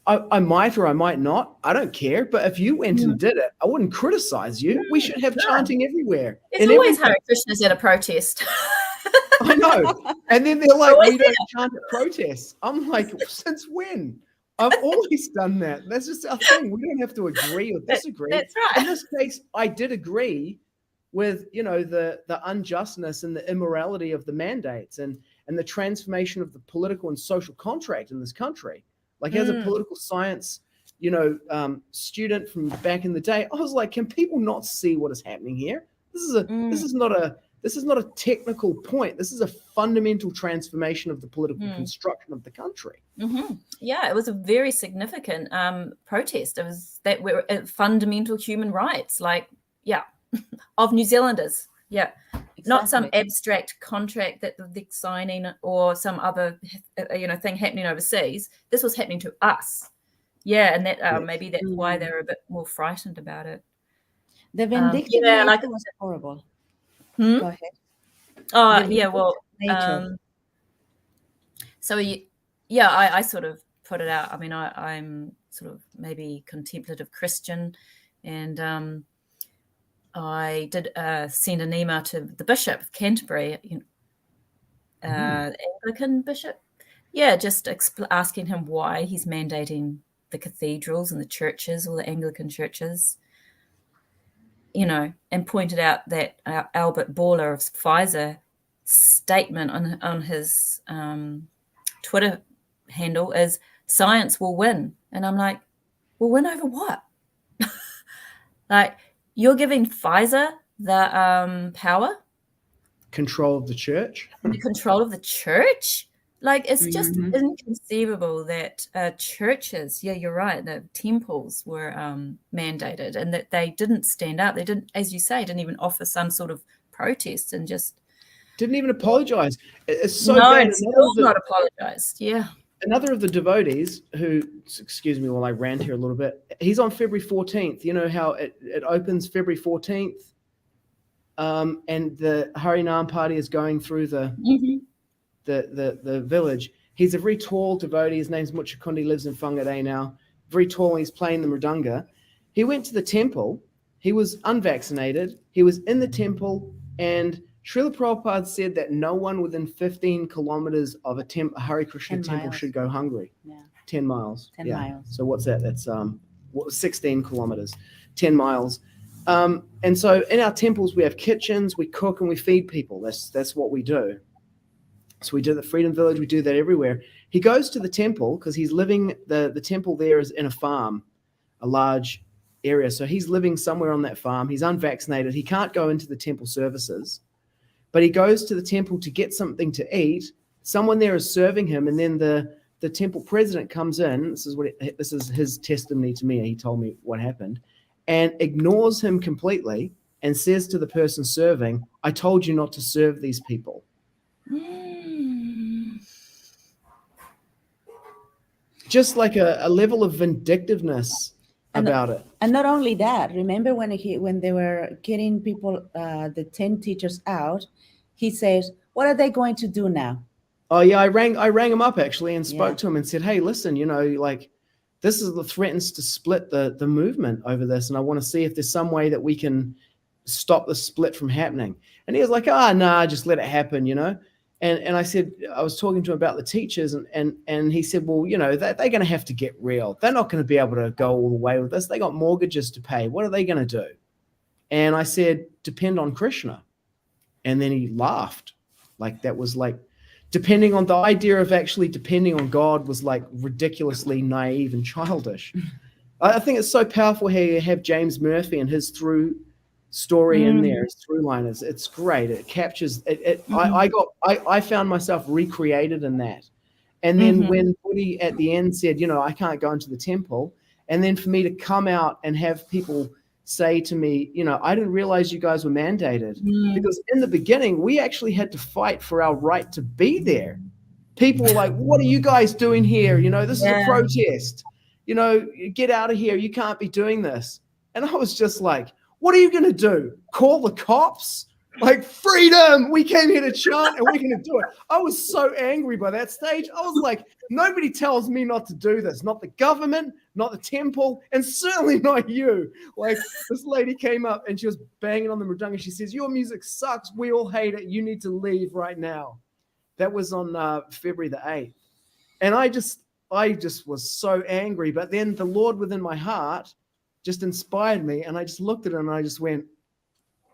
I might or I might not. I don't care. But if you went and did it, I wouldn't criticize you. We should have chanting everywhere. There's always Hare Krishnas at a protest. I know. And then they're like, we don't chant at protests. I'm like, since when? I've always done that. That's just our thing. We don't have to agree or disagree. That's right. In this case, I did agree with the unjustness and the immorality of the mandates and the transformation of the political and social contract in this country. Like as a political science student from back in the day, I was like, can people not see what is happening here? This is not a technical point. This is a fundamental transformation of the political construction of the country. Yeah, it was a very significant protest. It was that we're fundamental human rights, of New Zealanders. Yeah, exactly. Not some abstract contract that they're signing or some other thing happening overseas. This was happening to us. Yeah, and that maybe that's why they're a bit more frightened about it. The vindictive nature was horrible. Go ahead. Oh, yeah, well, I sort of put it out. I mean, I'm sort of maybe contemplative Christian, and I did send an email to the Bishop of Canterbury, Anglican bishop. Yeah, just asking him why he's mandating the cathedrals and the churches, all the Anglican churches, and pointed out that Albert Bourla of Pfizer statement on his Twitter handle is science will win. And I'm like, will win over what? Like, you're giving Pfizer the power? Control of the church? The control of the church? Like, it's just inconceivable that churches, yeah, you're right, the temples were mandated, and that they didn't stand up. They didn't, as you say, didn't even offer some sort of protest, and just didn't even apologize. It's so no, bad. it's still not apologized. Yeah. Another of the devotees who, excuse me while I rant here a little bit, he's on February 14th. You know how it opens February 14th, and the Harinam party is going through the village. He's a very tall devotee. His name's Muchakundi, lives in Whangarei now. Very tall, and he's playing the mridanga. He went to the temple. He was unvaccinated. He was in the temple, and Srila Prabhupada said that no one within 15 kilometers of a Hare Krishna temple should go hungry. Yeah. 10 miles. 10 miles. So what's that? That's 16 kilometers, 10 miles. And so in our temples, we have kitchens, we cook and we feed people. That's what we do. So we do the Freedom Village. We do that everywhere. He goes to the temple because he's living, the temple there is in a farm, a large area. So he's living somewhere on that farm. He's unvaccinated. He can't go into the temple services, but he goes to the temple to get something to eat. Someone there is serving him. And then the temple president comes in. This is his testimony to me. He told me what happened, and ignores him completely and says to the person serving, "I told you not to serve these people." Just like a level of vindictiveness about it. And not only that, remember when they were getting people, the 10 teachers out, he says, "What are they going to do now?" Oh yeah, I rang him up actually and spoke to him and said, "Hey, listen, like this is the threatens to split the movement over this, and I want to see if there's some way that we can stop the split from happening." And he was like, "Nah, just let it happen, And I said, I was talking to him about the teachers, and he said, "Well, they're going to have to get real. They're not going to be able to go all the way with this. They got mortgages to pay. What are they going to do?" And I said, "Depend on Krishna." And then he laughed. Like that was like, depending on the idea of actually depending on God was like ridiculously naive and childish. I think it's so powerful how you have James Murphy and his through story in there, his through line. It's great. It captures it. I found myself recreated in that. And then when Buddhi at the end said, "I can't go into the temple," and then for me to come out and have people say to me, "I didn't realize you guys were mandated," because in the beginning we actually had to fight for our right to be there. People were like, "What are you guys doing here? This is a protest. Get out of here. You can't be doing this." And I was just like, "What are you going to do? Call the cops? Like, freedom! We came here to chant and we're going to do it." I was so angry by that stage. I was like, nobody tells me not to do this. Not the government, not the temple, and certainly not you. Like, this lady came up and she was banging on the mridanga. She says, "Your music sucks. We all hate it. You need to leave right now." That was on February the 8th. And I just was so angry. But then the Lord within my heart just inspired me, and I just looked at her and I just went,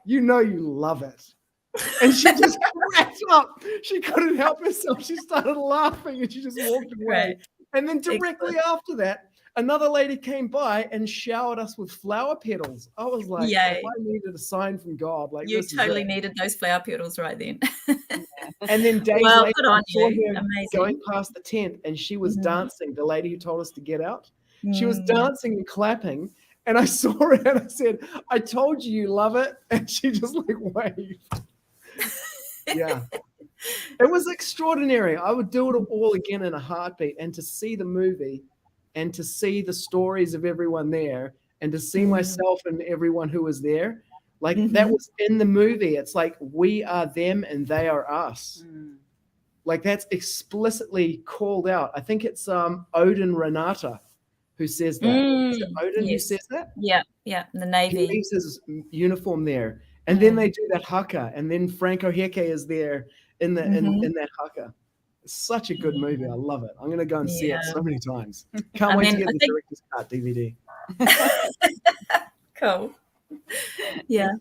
"You love it." And she just cracked up. She couldn't help herself. She started laughing and she just walked away. Right. And then directly after that, another lady came by and showered us with flower petals. I was like, Yay. I needed a sign from God. Like, You this is totally it. need those flower petals right then. And then days Well, later, good on I saw you. her Amazing. going past the tent, and she was dancing. The lady who told us to get out, she was Mm. dancing and clapping. And I saw her and I said, "I told you love it." And she just like waved. Yeah. It was extraordinary. I would do it all again in a heartbeat. And to see the movie and to see the stories of everyone there and to see myself and everyone who was there, like that was in the movie. It's like we are them and they are us. Like that's explicitly called out. I think it's Odin Renata who says that. Is it Odin who says that? Yeah, the He Navy. leaves his uniform there. And then they do that haka. And then Franco Heke is there in that haka. It's such a good movie. I love it. I'm going to go and see it so many times. Can't wait to get the director's cut DVD. Cool. Yeah.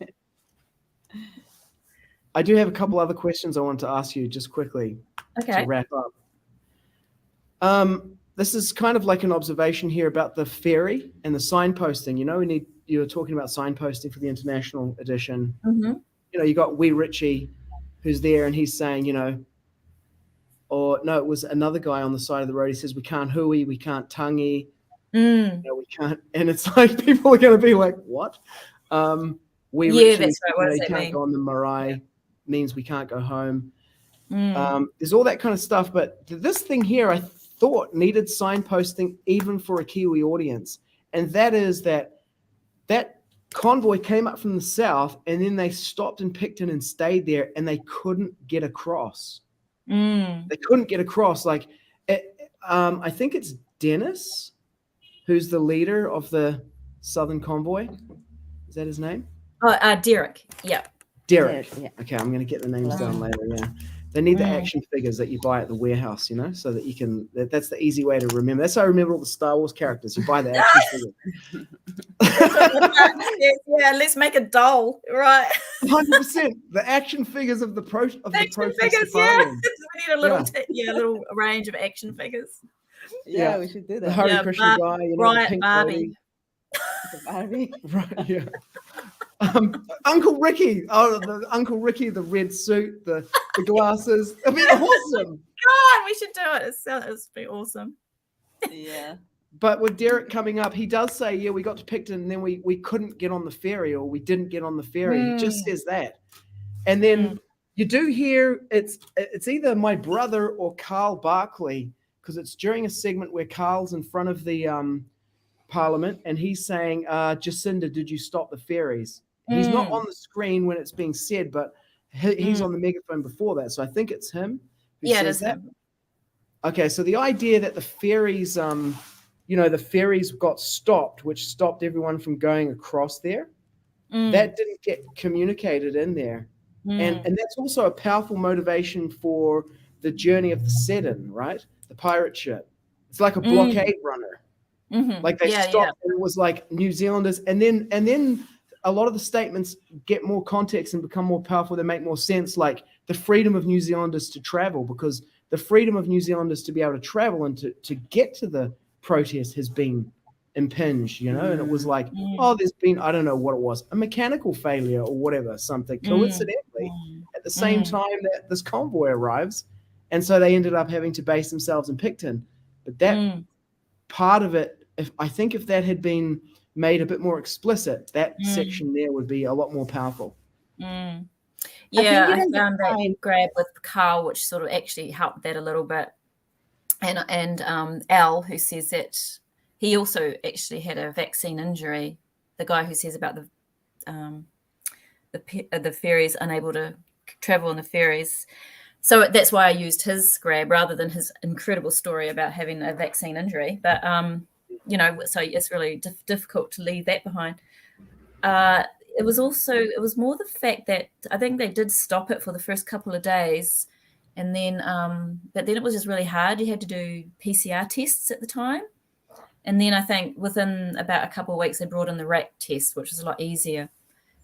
I do have a couple other questions I want to ask you just quickly to wrap up. This is kind of like an observation here about the ferry and the signposting. You were talking about signposting for the international edition. You got Wee Richie who's there and he's saying, or no, it was another guy on the side of the road. He says, "We can't hui, we can't tangi, we can't." And it's like people are going to be like, "What?" Wee Richie, that's right. What does they that can't mean? go on the marae, means we can't go home. There's all that kind of stuff. But this thing here, I thought needed signposting even for a Kiwi audience. And that is that convoy came up from the south and then they stopped in Picton and stayed there and they couldn't get across. They couldn't get across. Like, I think it's Dennis, who's the leader of the Southern Convoy. Is that his name? Oh, Derek. Yeah. Derek. Yeah. Okay, I'm going to get the names down later. Yeah. They need the action figures that you buy at the warehouse, you know, so that you can. That's the easy way to remember. That's how I remember all the Star Wars characters. You buy the action figures. Yeah, let's make a doll, right? 100%. The action figures of the protest. Figures, yeah. We need a little, little range of action figures. Yeah, we should do The that. Hare Krishna guy, you know, right, the pink Barbie. Barbie. Right, yeah. Uncle Ricky. Oh, the Uncle Ricky, the red suit, the glasses. I mean, awesome. God, we should do it. It's be awesome. Yeah. But with Derek coming up, he does say, yeah, we got to Picton and then we couldn't get on the ferry, or we didn't get on the ferry. He just says that. And then you do hear it's either my brother or Carl Barkley, because it's during a segment where Carl's in front of the Parliament and he's saying, Jacinda, did you stop the ferries? He's not on the screen when it's being said, but he's on the megaphone before that. So I think it's him who says that. Him. Okay, so the idea that the ferries, the ferries got stopped, which stopped everyone from going across there, that didn't get communicated in there. And that's also a powerful motivation for the journey of the Seddon, right? The pirate ship. It's like a blockade runner. Like they stopped and it was like New Zealanders. And then a lot of the statements get more context and become more powerful. They make more sense, like the freedom of New Zealanders to travel, because the freedom of New Zealanders to be able to travel and to get to the protest has been impinged, you know? And it was like, there's been, I don't know what it was, a mechanical failure or whatever, something, coincidentally, at the same time that this convoy arrives. And so they ended up having to base themselves in Picton. But that part of it, I think if that had been made a bit more explicit, that section there would be a lot more powerful. Yeah, I found that grab with Carl, which sort of actually helped that a little bit. And Al, who says that he also actually had a vaccine injury, the guy who says about the ferries, unable to travel on the ferries. So that's why I used his grab rather than his incredible story about having a vaccine injury. But, so it's really difficult to leave that behind. It was more the fact that I think they did stop it for the first couple of days. And then, but then it was just really hard. You had to do PCR tests at the time. And then I think within about a couple of weeks, they brought in the RAT test, which was a lot easier.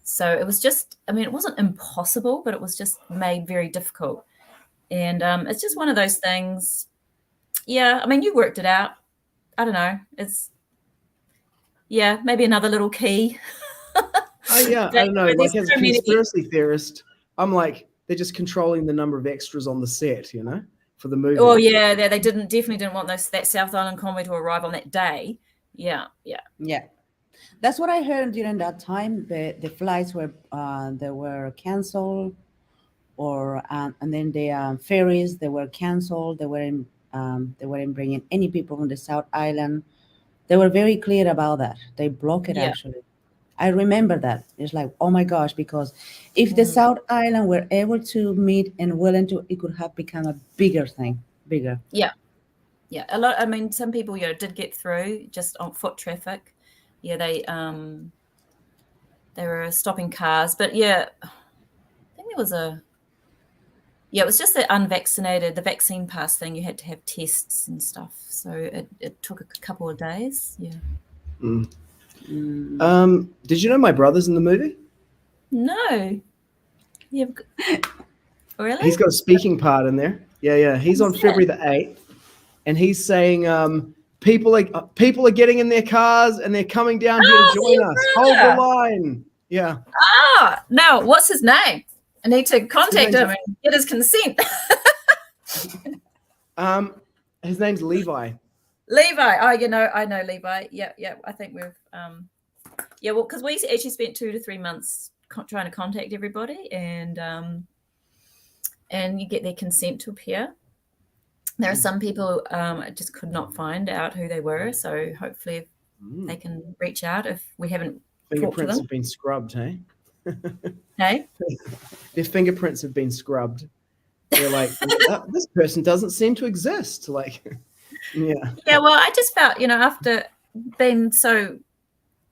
So it was just, it wasn't impossible, but it was just made very difficult. And it's just one of those things. Yeah, you worked it out. I don't know. It's, maybe another little key. I don't know. Like as a conspiracy theorist, I'm like, they're just controlling the number of extras on the set, you know, for the movie. Oh yeah, they definitely didn't want that South Island convoy to arrive on that day. Yeah. That's what I heard during that time. The flights were they were canceled, and then the ferries they were canceled. They weren't bringing any people from the South Island. They were very clear about that. They blocked it actually. I remember that. It's like, oh my gosh, because if the South Island were able to meet in Wellington, it could have become a bigger thing. Yeah. A lot. Some people, did get through just on foot traffic. Yeah, they were stopping cars, but I think there was it was just the unvaccinated, the vaccine pass thing. You had to have tests and stuff, so it took a couple of days. Yeah. Did you know my brother's in the movie? No. Yeah. Really? He's got a speaking part in there. Yeah. He's on February the 8th, and he's saying people are getting in their cars and they're coming down here to join us. Hold the line. Yeah. No. What's his name? I need to contact him and get his consent. His name's Levi. Levi. Oh, I know Levi. Yeah. I think we've, because we actually spent 2 to 3 months trying to contact everybody and you get their consent to appear. There are some people I just could not find out who they were, so hopefully they can reach out if we haven't talked to them. Fingerprints have been scrubbed, hey? Hey? Their fingerprints have been scrubbed. They're like, this person doesn't seem to exist. Like, yeah. Yeah, well, I just felt, after being so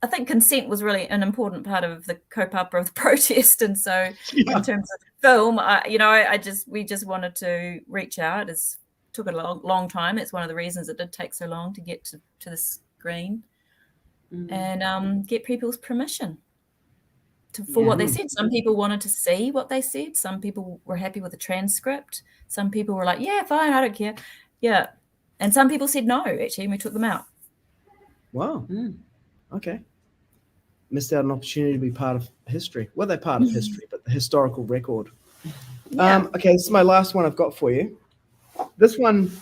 I think consent was really an important part of the kaupapa of the protest, and so in terms of film, we just wanted to reach out. It took a long time. It's one of the reasons it did take so long to get to the screen, and get people's permission for what they said. Some people wanted to see what they said. Some people were happy with the transcript. Some people were like, "Yeah, fine, I don't care." Yeah, and some people said no, actually, and we took them out. Wow. Okay. Missed out an opportunity to be part of history. Well, they're part of history, but the historical record. Yeah. Okay, this is my last one I've got for you. This one,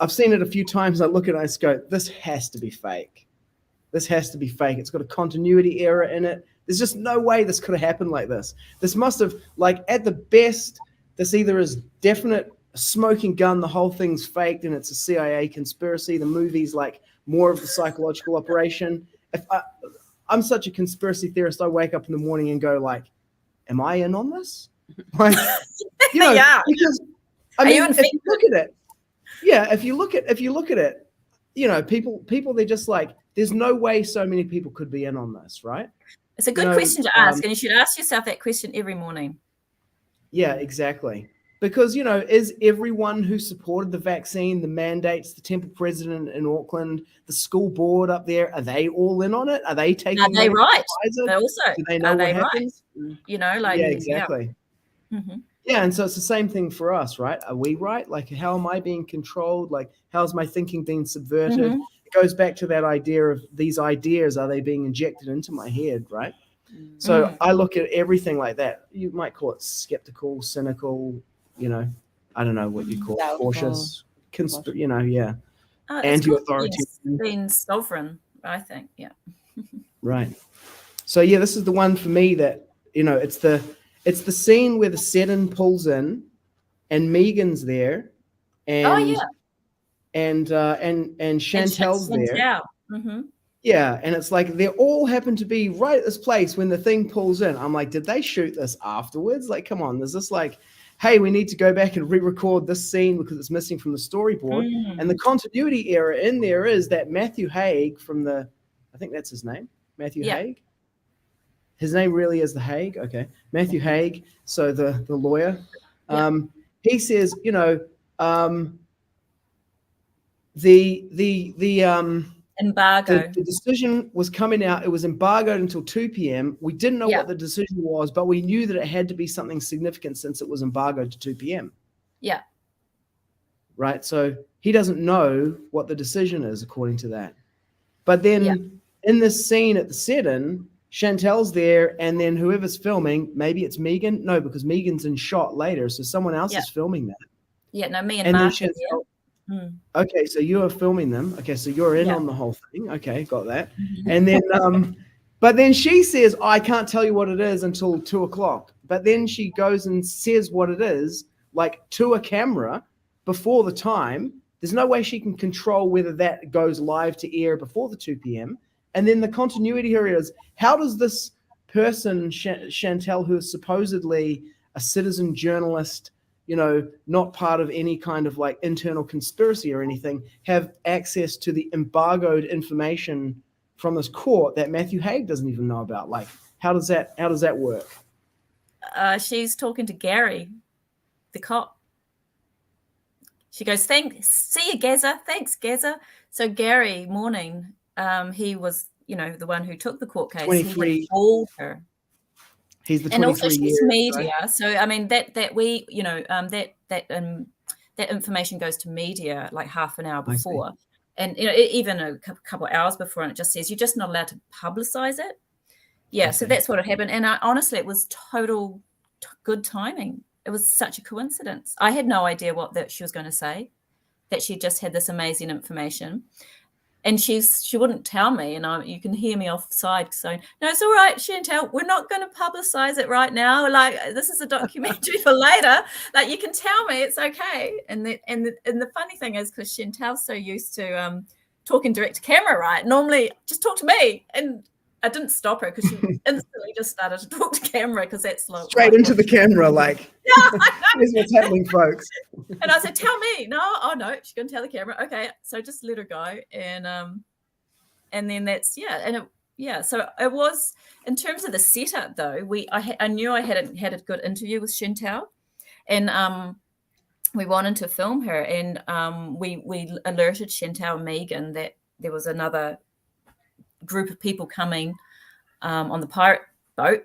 I've seen it a few times. I look at it and I just go, this has to be fake. This has to be fake. It's got a continuity error in it. There's just no way this could have happened like this. This must have, like, at the best, this either is definite smoking gun, the whole thing's faked and it's a CIA conspiracy. The movie's like more of the psychological operation. If I'm such a conspiracy theorist, I wake up in the morning and go like, am I in on this? Like, Yeah. Because I mean, if you look at it, if you look at it, people, they're just like, there's no way so many people could be in on this, right? It's a good question to ask, and you should ask yourself that question every morning. Yeah, exactly. Because, is everyone who supported the vaccine, the mandates, the temple president in Auckland, the school board up there, are they all in on it? Are they taking? Are they right? Pfizer? They also, do they know are what they happens? right? Yeah, exactly. Yeah. Yeah, and so it's the same thing for us, right? Are we right? Like, how am I being controlled? Like, how's my thinking being subverted? It goes back to that idea of these ideas, are they being injected into my head, right? So I look at everything like that. You might call it skeptical, cynical, I don't know what you call it, cautious, anti-authoritarian. Being sovereign, I think, yeah. Right. So yeah, this is the one for me that, it's the scene where the Seddon pulls in and Megan's there and Chantel's there. Yeah, and it's like they all happen to be right at this place when the thing pulls in. I'm like, did they shoot this afterwards? Like, come on, there's this like, hey, we need to go back and re-record this scene because it's missing from the storyboard. And the continuity error in there is that Matthew Haig from I think that's his name, Matthew Haig. His name really is the Haig. Okay, Matthew Haig. So the lawyer, he says, the embargo. The decision was coming out. It was embargoed until 2 p.m. We didn't know what the decision was, but we knew that it had to be something significant since it was embargoed to 2 p.m. Yeah. Right. So he doesn't know what the decision is according to that. But then in this scene at the Seddon, Chantel's there, and then whoever's filming, maybe it's Megan. No, because Megan's in shot later, so someone else is filming that. Yeah. No, me and Mark. Okay, so you are filming them. Okay, so you're in on the whole thing. Okay, got that. And then, but then she says, I can't tell you what it is until 2 o'clock. But then she goes and says what it is, like to a camera before the time. There's no way she can control whether that goes live to air before the 2 p.m. And then the continuity here is, how does this person, Chantel, who is supposedly a citizen journalist, not part of any kind of like internal conspiracy or anything, have access to the embargoed information from this court that Matthew Haig doesn't even know about? Like, how does that work? She's talking to Gary, the cop. She goes, see you, Gaza. Thanks, Gaza. So Gary Morning, he was, the one who took the court case. 23. He had called her. He's the 23 and also she's years, media, right? so I mean that information goes to media like half an hour before, and even a couple of hours before, and it just says you're just not allowed to publicize it. Yeah, so that's what had happened, and honestly, it was total good timing. It was such a coincidence. I had no idea what that she was going to say, that she just had this amazing information. And she wouldn't tell me, and you can hear me offside saying, "No, it's all right, Chantel. We're not going to publicize it right now. Like, this is a documentary for later. Like, you can tell me it's okay." And the funny thing is, because Chantel's so used to talking direct to camera, right? Normally, just talk to me, and I didn't stop her because she instantly just started to talk to camera because that's like straight into the camera, like, here's what's happening, folks. And I said, "Tell me." No, she's going to tell the camera. Okay, so just let her go, and then that's and Yeah, so it was, in terms of the setup though, I knew I had a good interview with Chantal, and we wanted to film her, and we alerted Chantal and Megan that there was another group of people coming on the pirate boat,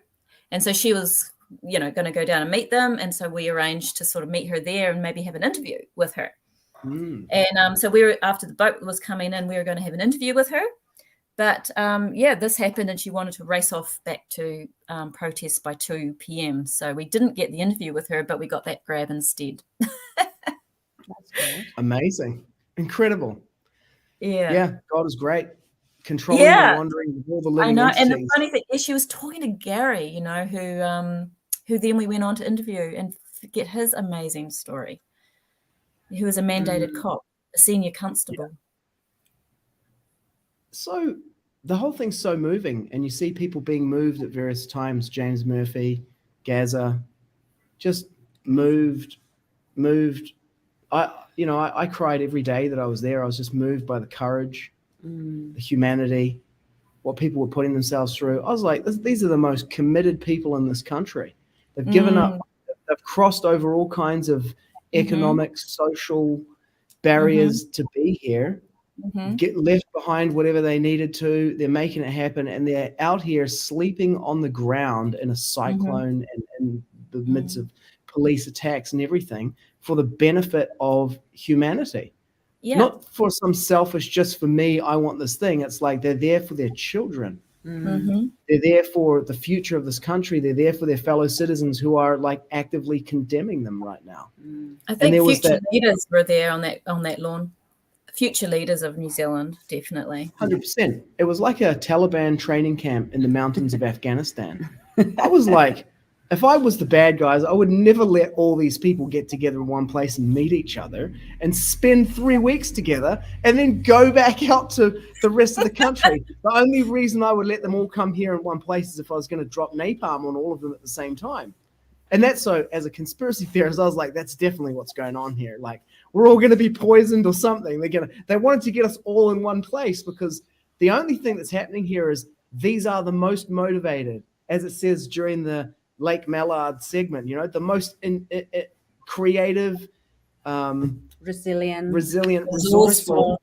and so she was, going to go down and meet them, and so we arranged to sort of meet her there and maybe have an interview with her. And so we were, after the boat was coming in, we were going to have an interview with her. But this happened, and she wanted to race off back to protest by 2 p.m. So we didn't get the interview with her, but we got that grab instead. That's good. Amazing. Incredible. Yeah. Yeah, God is great. Controlling Yeah. the wandering of all the I living know. entities. And the funny thing is, she was talking to Gary, who then we went on to interview and get his amazing story. He was a mandated cop, a senior constable. Yeah. So the whole thing's so moving, and you see people being moved at various times. James Murphy, Gaza, just moved. I cried every day that I was there. I was just moved by the courage, the humanity, what people were putting themselves through. I was like, these are the most committed people in this country. They've given up. They've crossed over all kinds of economic, social barriers to be here. Get left behind whatever they needed to. They're making it happen, and they're out here sleeping on the ground in a cyclone and in the midst of police attacks and everything for the benefit of humanity. Yeah. Not for some selfish, just for me, I want this thing. It's like they're there for their children. They're there for the future of this country. They're there for their fellow citizens who are like actively condemning them right now. I think future leaders were there on that lawn. Future leaders of New Zealand, definitely. 100%. It was like a Taliban training camp in the mountains of Afghanistan. I was like, if I was the bad guys, I would never let all these people get together in one place and meet each other and spend 3 weeks together and then go back out to the rest of the country. The only reason I would let them all come here in one place is if I was going to drop napalm on all of them at the same time. And that's so, as a conspiracy theorist, I was like, that's definitely what's going on here. Like, we're all going to be poisoned or something. They wanted to get us all in one place, because the only thing that's happening here is these are the most motivated, as it says during the Lake Mallard segment, the most creative, resilient, resourceful.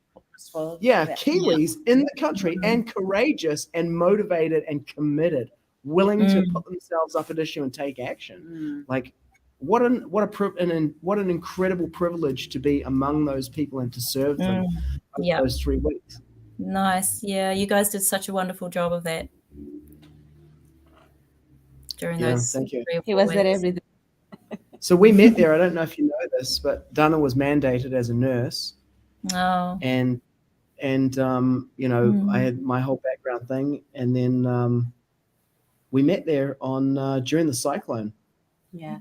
Yeah, Kiwis in the country, and courageous and motivated and committed, willing to put themselves up at issue and take action. Like, what an incredible privilege to be among those people and to serve them those 3 weeks. Nice. Yeah, you guys did such a wonderful job of that during those. Thank you. He was there every day. So we met there. I don't know if you know this, but Dana was mandated as a nurse. Oh. And I had my whole background thing, and then we met there on during the cyclone. Yeah.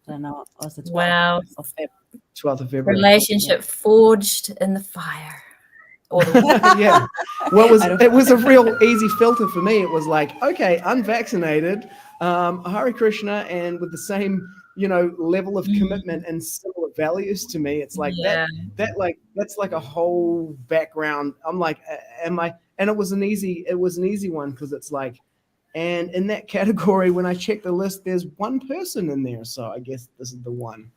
I don't know. It was the 12th Wow. of February. 12th of February. Relationship forged in the fire. Yeah. Well, it was a real easy filter for me. It was like, okay, unvaccinated, Hare Krishna, and with the same, level of commitment and similar values to me. It's like that's like a whole background. I'm like, am I? And it was an easy one, because it's like, and in that category, when I check the list, there's one person in there. So I guess this is the one.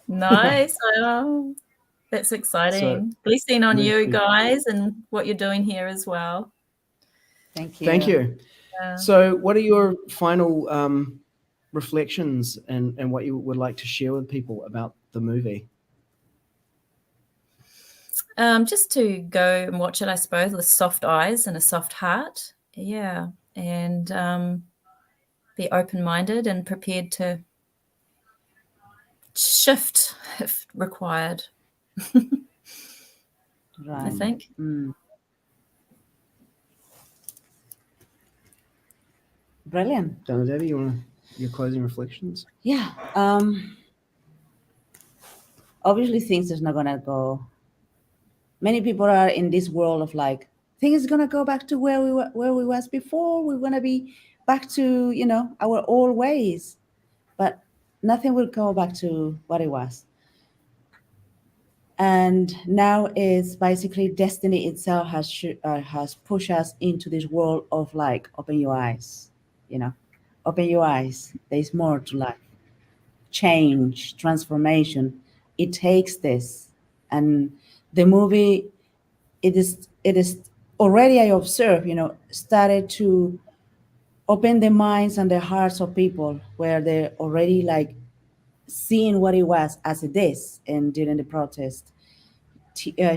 Nice. Oh, that's exciting. Blessing on you guys and what you're doing here as well. Thank you. Thank you. Yeah. So what are your final reflections and what you would like to share with people about the movie? Just to go and watch it, I suppose, with soft eyes and a soft heart. Yeah. And be open-minded and prepared to shift if required. Right. I think. Brilliant. Dana, Debbie, you want your closing reflections? Yeah. Obviously, things is not gonna go. Many people are in this world of like, things is gonna go back to where we was before. We're gonna be back to our old ways, but nothing will go back to what it was. And now it's basically destiny itself has pushed us into this world of like, open your eyes, open your eyes. There's more to life. Change, transformation. It takes this, and the movie, it is already, I observe, started to open the minds and the hearts of people, where they're already like seeing what it was as it is, and during the protest,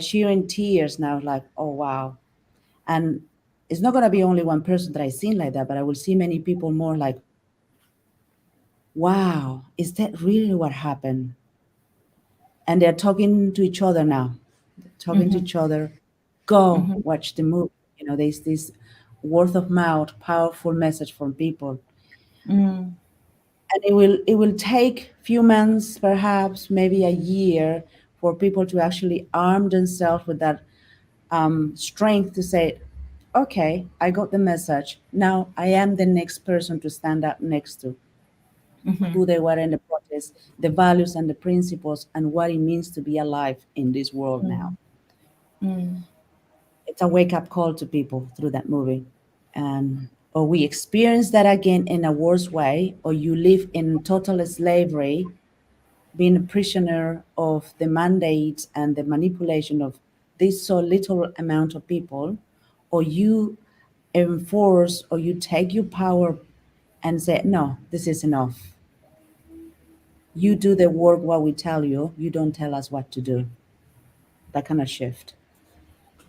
sharing tears now, like, oh wow. And it's not going to be only one person that I seen like that, but I will see many people more like, wow, is that really what happened? And they're talking to each other now, talking to each other. Go watch the movie. There's this word of mouth, powerful message from people. Mm. And it will take few months, perhaps maybe a year, for people to actually arm themselves with that strength to say, okay, I got the message. Now I am the next person to stand up next to who they were in the protest, the values and the principles, and what it means to be alive in this world now. Mm. It's a wake-up call to people through that movie. And or we experience that again in a worse way, or you live in total slavery, being a prisoner of the mandates and the manipulation of this so little amount of people, or you enforce, or you take your power and say, no, this is enough. You do the work what we tell you. You don't tell us what to do. That kind of shift.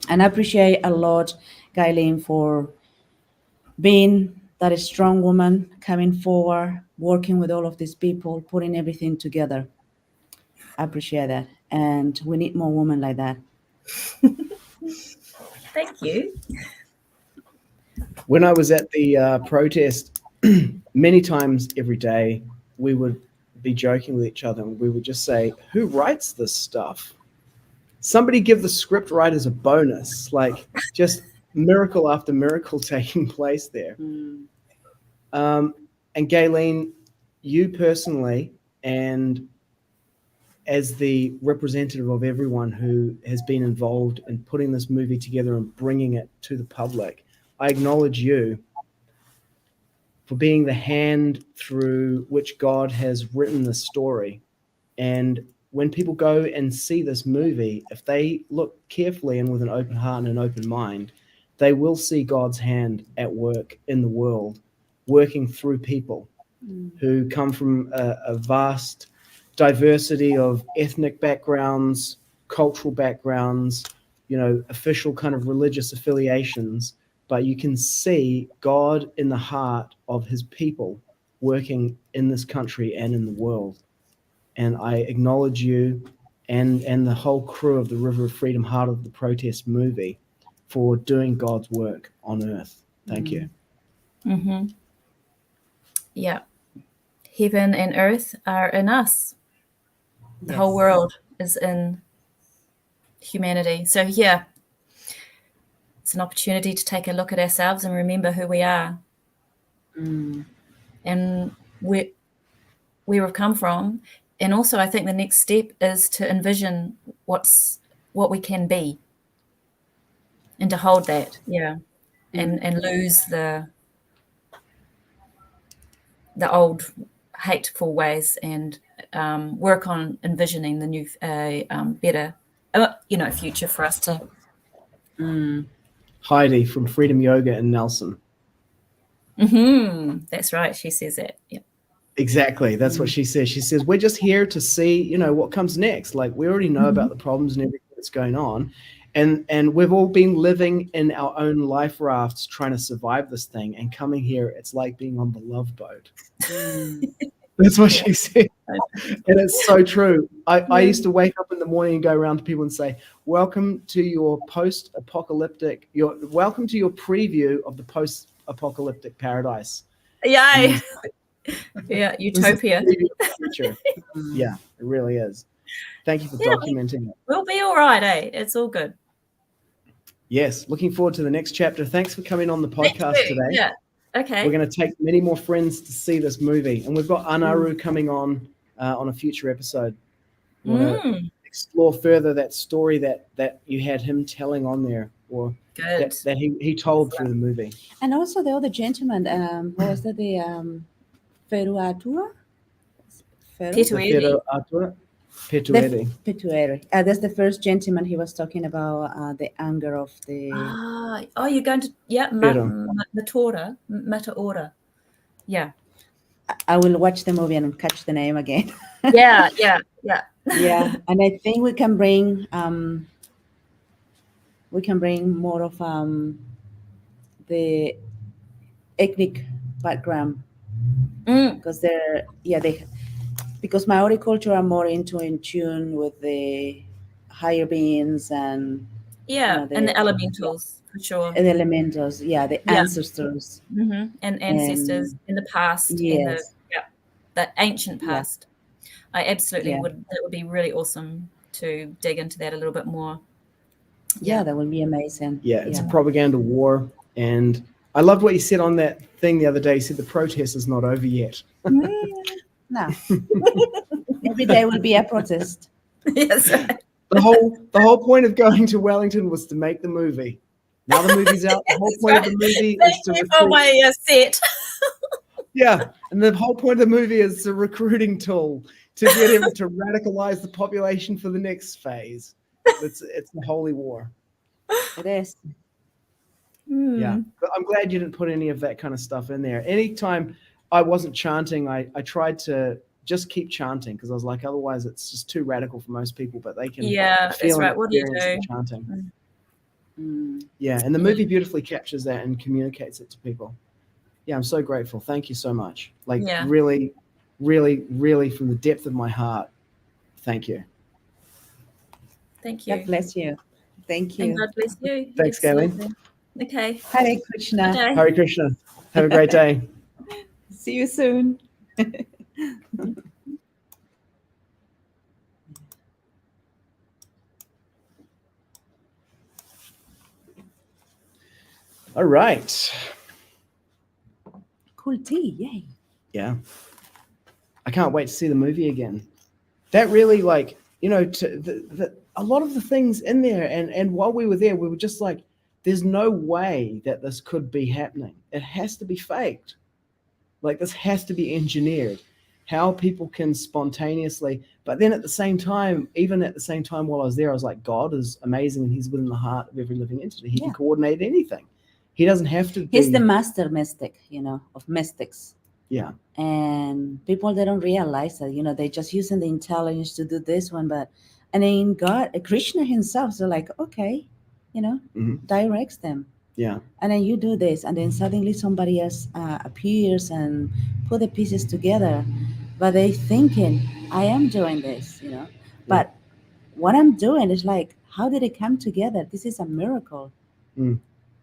And I appreciate a lot, Gaylene, for being that strong woman, coming forward, working with all of these people, putting everything together. I appreciate that. And we need more women like that. Thank you. When I was at the protest, many times every day, we would be joking with each other, and we would just say, who writes this stuff? Somebody give the script writers a bonus, like just miracle after miracle taking place there. And Gaylene, you personally, and as the representative of everyone who has been involved in putting this movie together and bringing it to the public, I acknowledge you for being the hand through which God has written this story. And when people go and see this movie, if they look carefully and with an open heart and an open mind, they will see God's hand at work in the world, working through people who come from a vast diversity of ethnic backgrounds, cultural backgrounds, official kind of religious affiliations. But you can see God in the heart of his people working in this country and in the world. And I acknowledge you and the whole crew of the River of Freedom, Heart of the Protest movie for doing God's work on earth. Thank you. Mm-hmm. Yeah. Heaven and earth are in us. The whole world is in humanity. So yeah, it's an opportunity to take a look at ourselves and remember who we are and where we've come from. And also I think the next step is to envision what we can be and to hold that, and lose the old hateful ways and work on envisioning the new better future for us to. Heidi from Freedom Yoga in Nelson. That's right, she says that. Yeah, exactly, that's what she says. She says we're just here to see what comes next. Like, we already know about the problems and everything that's going on, and we've all been living in our own life rafts trying to survive this thing, and coming here, it's like being on the Love Boat. That's what she said. And it's so true. I used to wake up in the morning and go around to people and say, welcome to your post-apocalyptic, welcome to your preview of the post-apocalyptic paradise. Yeah. Yeah, utopia. Yeah, it really is. Thank you for documenting it. We'll be all right, eh? It's all good. Yes, looking forward to the next chapter. Thanks for coming on the podcast today. Yeah. Okay. We're going to take many more friends to see this movie, and we've got Anaru coming on a future episode. You want to explore further that story that you had him telling on there, or Good. that he told through the movie. And also the other gentleman, what was that? The Feruatua? Petueli. Petueli. Petueri. That's the first gentleman. He was talking about the anger of the. Oh, you're going to Pero. Mataora. Yeah. I will watch the movie and catch the name again. Yeah. Yeah, and I think we can bring more of the ethnic background because because Maori culture are more in tune with the higher beings and and the elementals for sure. the elementals, the ancestors and ancestors in the past, yes, the ancient past. I absolutely Yeah. would. That would be really awesome to dig into that a little bit more. Yeah, that would be amazing. Yeah, it's a propaganda war, and I loved what you said on that thing the other day. You said the protest is not over yet. No, every day will be a protest. Yes. The whole point of going to Wellington was to make the movie. Now the movie's out. The whole point of the movie is to Thank you for my set. Yeah, and the whole point of the movie is a recruiting tool to get him to radicalize the population for the next phase. It's the holy war. It is. Yeah, but I'm glad you didn't put any of that kind of stuff in there. Anytime I wasn't chanting, I tried to just keep chanting because I was like, otherwise it's just too radical for most people. But they can feel and What do you experience do? the chanting. Yeah, and the movie beautifully captures that and communicates it to people. Yeah, I'm so grateful. Thank you so much. Really, really, really, from the depth of my heart, thank you. Thank you. God bless you. Thank you. And God bless you. Thanks, Gaylene. Okay. Hare Krishna. Hare Krishna. Have a great day. See you soon. All right. Cool tea. Yay. Yeah. I can't wait to see the movie again. That really, a lot of the things in there, and while we were there, we were just like, there's no way that this could be happening. It has to be faked. Like, this has to be engineered. How people can spontaneously, but then at the same time while I was there, I was like, God is amazing and he's within the heart of every living entity. He can coordinate anything. He doesn't have to be. He's the master mystic, of mystics. Yeah. And people, they don't realize that, they're just using the intelligence to do this one, and then God, Krishna himself, so like, okay, directs them. Yeah. And then you do this, and then suddenly somebody else appears and put the pieces together. But they thinking, I am doing this, But what I'm doing is like, how did it come together? This is a miracle.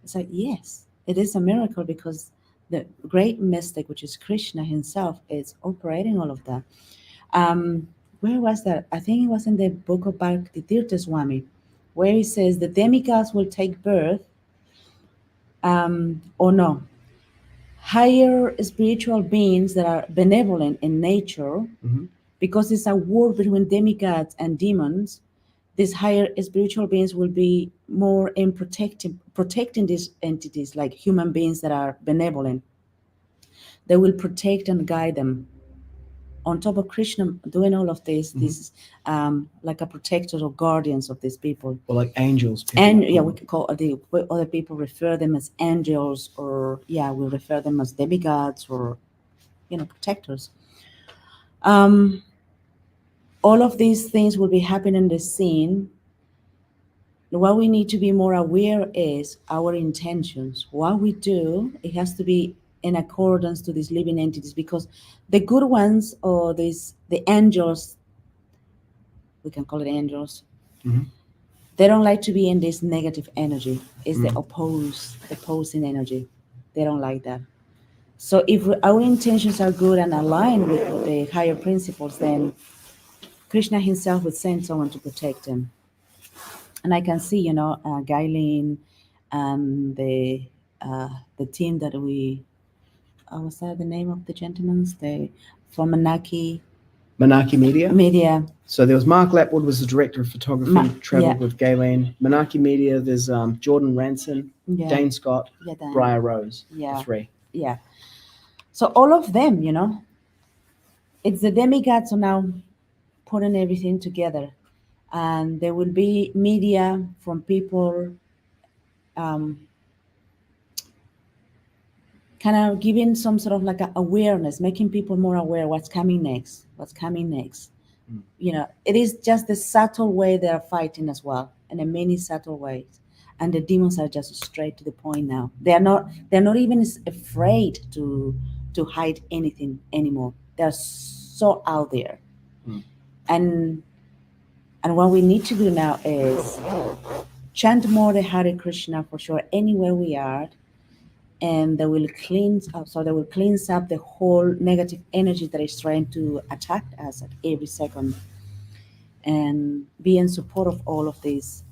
It's like, yes, it is a miracle because the great mystic, which is Krishna himself, is operating all of that. Where was that? I think it was in the book of Bhakti Tirtha Swami, where he says the demigods will take birth, or no, higher spiritual beings that are benevolent in nature, because it's a war between demigods and demons. These higher spiritual beings will be more in protecting these entities, like human beings that are benevolent. They will protect and guide them. On top of Krishna doing all of this, this is like a protector or guardians of these people. Or like angels. And we could call other people refer them as angels, or we refer them as demigods or protectors. All of these things will be happening in the scene. What we need to be more aware is our intentions. What we do, it has to be in accordance to these living entities, because the good ones, or the angels, we can call it angels, they don't like to be in this negative energy. It's the opposing energy. They don't like that. So if our intentions are good and aligned with the higher principles, then Krishna himself would send someone to protect him. And I can see, Gaylene and the team that we, what's that the name of the gentlemen? From Manaki, Menaki Media. Media. So there was Mark Lapwood was the director of photography, traveled yeah. with Gaylene. Menaki Media, there's Jordan Ranson, Yeah. Dane Scott, Yeah, Dan. Briar Rose, Yeah. the three. Yeah. So all of them, it's the demigods are now putting everything together. And there will be media from people kind of giving some sort of like a awareness, making people more aware what's coming next. It is just the subtle way they are fighting as well, and in many subtle ways. And the demons are just straight to the point now. They're not even afraid to hide anything anymore. They're so out there. And what we need to do now is chant more the Hare Krishna for sure anywhere we are, and they will cleanse up. So they will cleanse up the whole negative energy that is trying to attack us at every second, and be in support of all of these,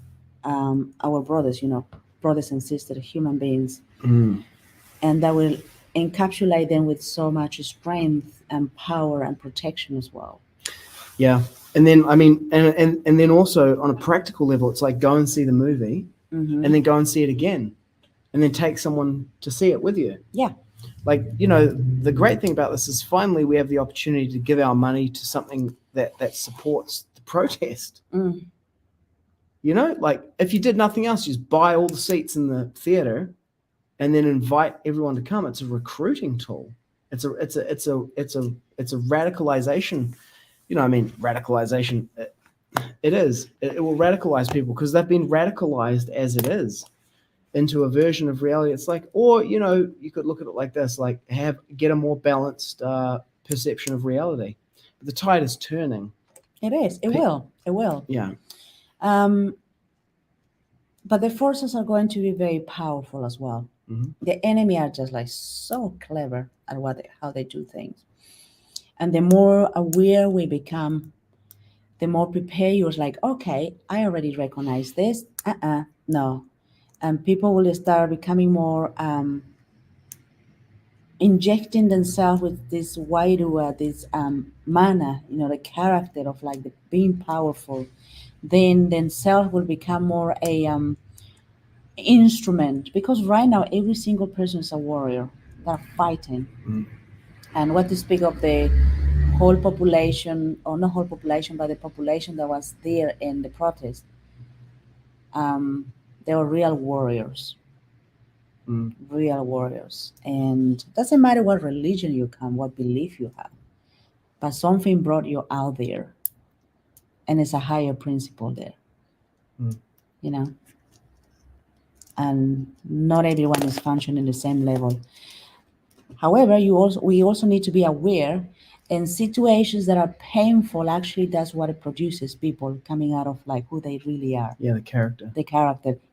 our brothers, brothers and sisters, human beings, and that will encapsulate them with so much strength and power and protection as well. Yeah. And then, I mean, and then also on a practical level, it's like go and see the movie and then go and see it again and then take someone to see it with you. Yeah. Like, the great thing about this is finally we have the opportunity to give our money to something that supports the protest. Like if you did nothing else, you just buy all the seats in the theater and then invite everyone to come. It's a recruiting tool. It's a radicalization. Radicalization, it is. It will radicalize people because they've been radicalized as it is into a version of reality. It's like, or, you could look at it like this, like get a more balanced perception of reality. But the tide is turning. It is. It will. Yeah. But the forces are going to be very powerful as well. The enemy are just like so clever at how they do things. And the more aware we become, the more prepared you're like, okay, I already recognize this. No. And people will start becoming more, injecting themselves with this wairua, this mana, the character of like the being powerful. Then themselves will become more a instrument, because right now every single person is a warrior. They're fighting. And what to speak of the whole population, or not whole population, but the population that was there in the protest, they were real warriors. Real warriors. And it doesn't matter what religion you come, what belief you have, but something brought you out there, and it's a higher principle there. And not everyone is functioning the same level. However, we also need to be aware in situations that are painful. Actually, that's what it produces, people coming out of like who they really are. Yeah, the character.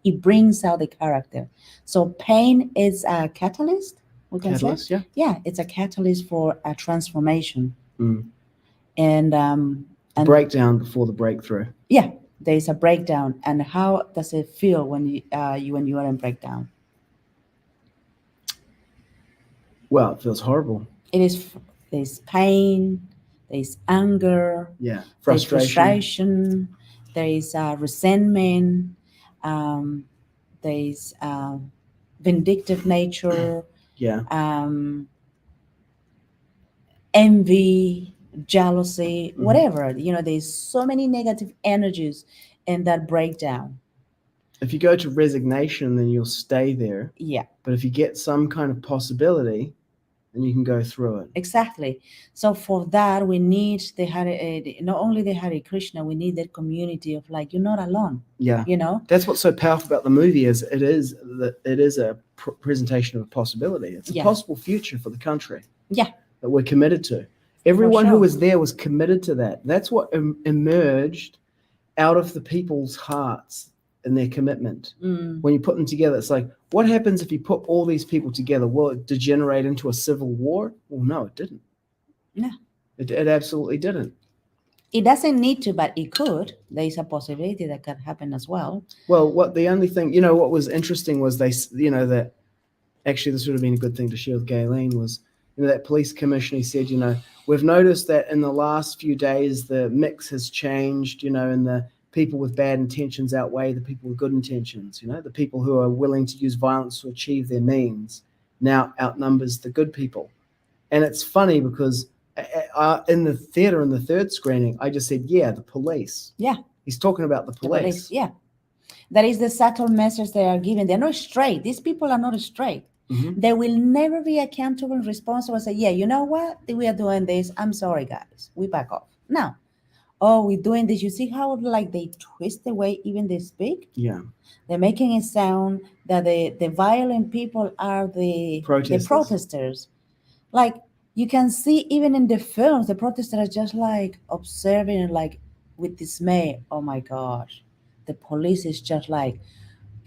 It brings out the character. So pain is a catalyst. We can Catalyst, say. yeah. It's a catalyst for a transformation. And breakdown before the breakthrough. Yeah, there is a breakdown. And how does it feel when you are in breakdown? Well, it feels horrible. There's pain, there's anger, frustration, there's resentment, there's vindictive nature, envy, jealousy, whatever. There's so many negative energies in that breakdown. If you go to resignation, then you'll stay there. Yeah. But if you get some kind of possibility, then you can go through it. Exactly. So for that, we need not only the Hare Krishna, we need that community of like, you're not alone. Yeah. That's what's so powerful about the movie is it is a presentation of a possibility. It's a possible future for the country. Yeah. That we're committed to. Everyone who was there was committed to that. That's what emerged out of the people's hearts and their commitment. When you put them together, it's like, what happens if you put all these people together? Will it degenerate into a civil war? Well, no, it didn't. No. It absolutely didn't. It doesn't need to, but it could. There is a possibility that could happen as well. Well, the only thing, what was interesting was that actually this would have been a good thing to share with Gaylene was that police commissioner, he said, we've noticed that in the last few days, the mix has changed, and the people with bad intentions outweigh the people with good intentions. The people who are willing to use violence to achieve their means now outnumbers the good people. And it's funny because in the theater, in the third screening, I just said, yeah, the police. Yeah. He's talking about the police. Yeah. That is the subtle message they are giving. They're not straight. These people are not straight. Mm-hmm. They will never be accountable and responsible and say, yeah, you know what? We are doing this. I'm sorry, guys. We back off. No. Oh, we're doing this. You see how like they twist the way even they speak? Yeah. They're making it sound that the violent people are the protesters. Like you can see even in the films, the protesters are just like observing and like with dismay. Oh my gosh. The police is just like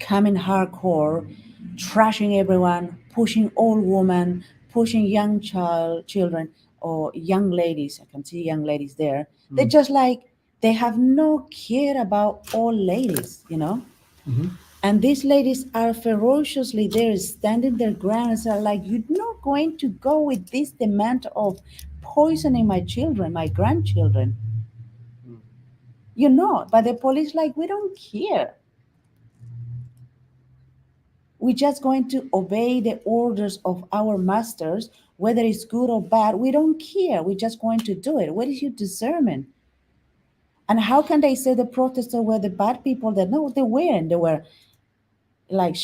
coming hardcore, trashing everyone, pushing old women, pushing young children or young ladies. I can see young ladies there. They're just like, they have no care about old ladies, Mm-hmm. And these ladies are ferociously there, standing their ground and are like, you're not going to go with this demand of poisoning my children, my grandchildren. You're not. But the police like, we don't care. We're just going to obey the orders of our masters, whether it's good or bad. We don't care. We're just going to do it. What is your discernment? And how can they say the protesters were the bad people? That no, they weren't. They were like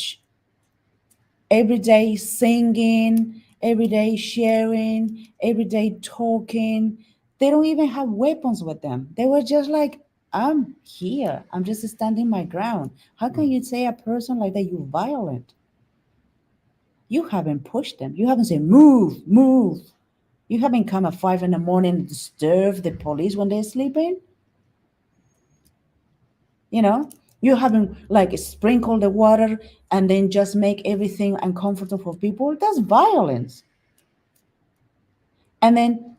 every day singing, every day sharing, every day talking. They don't even have weapons with them. They were just like, I'm here. I'm just standing my ground. How can you say a person like that you're violent? You haven't pushed them. You haven't said, move, move. You haven't come at 5 a.m. and disturb the police when they're sleeping. You haven't like sprinkled the water and then just make everything uncomfortable for people. That's violence. And then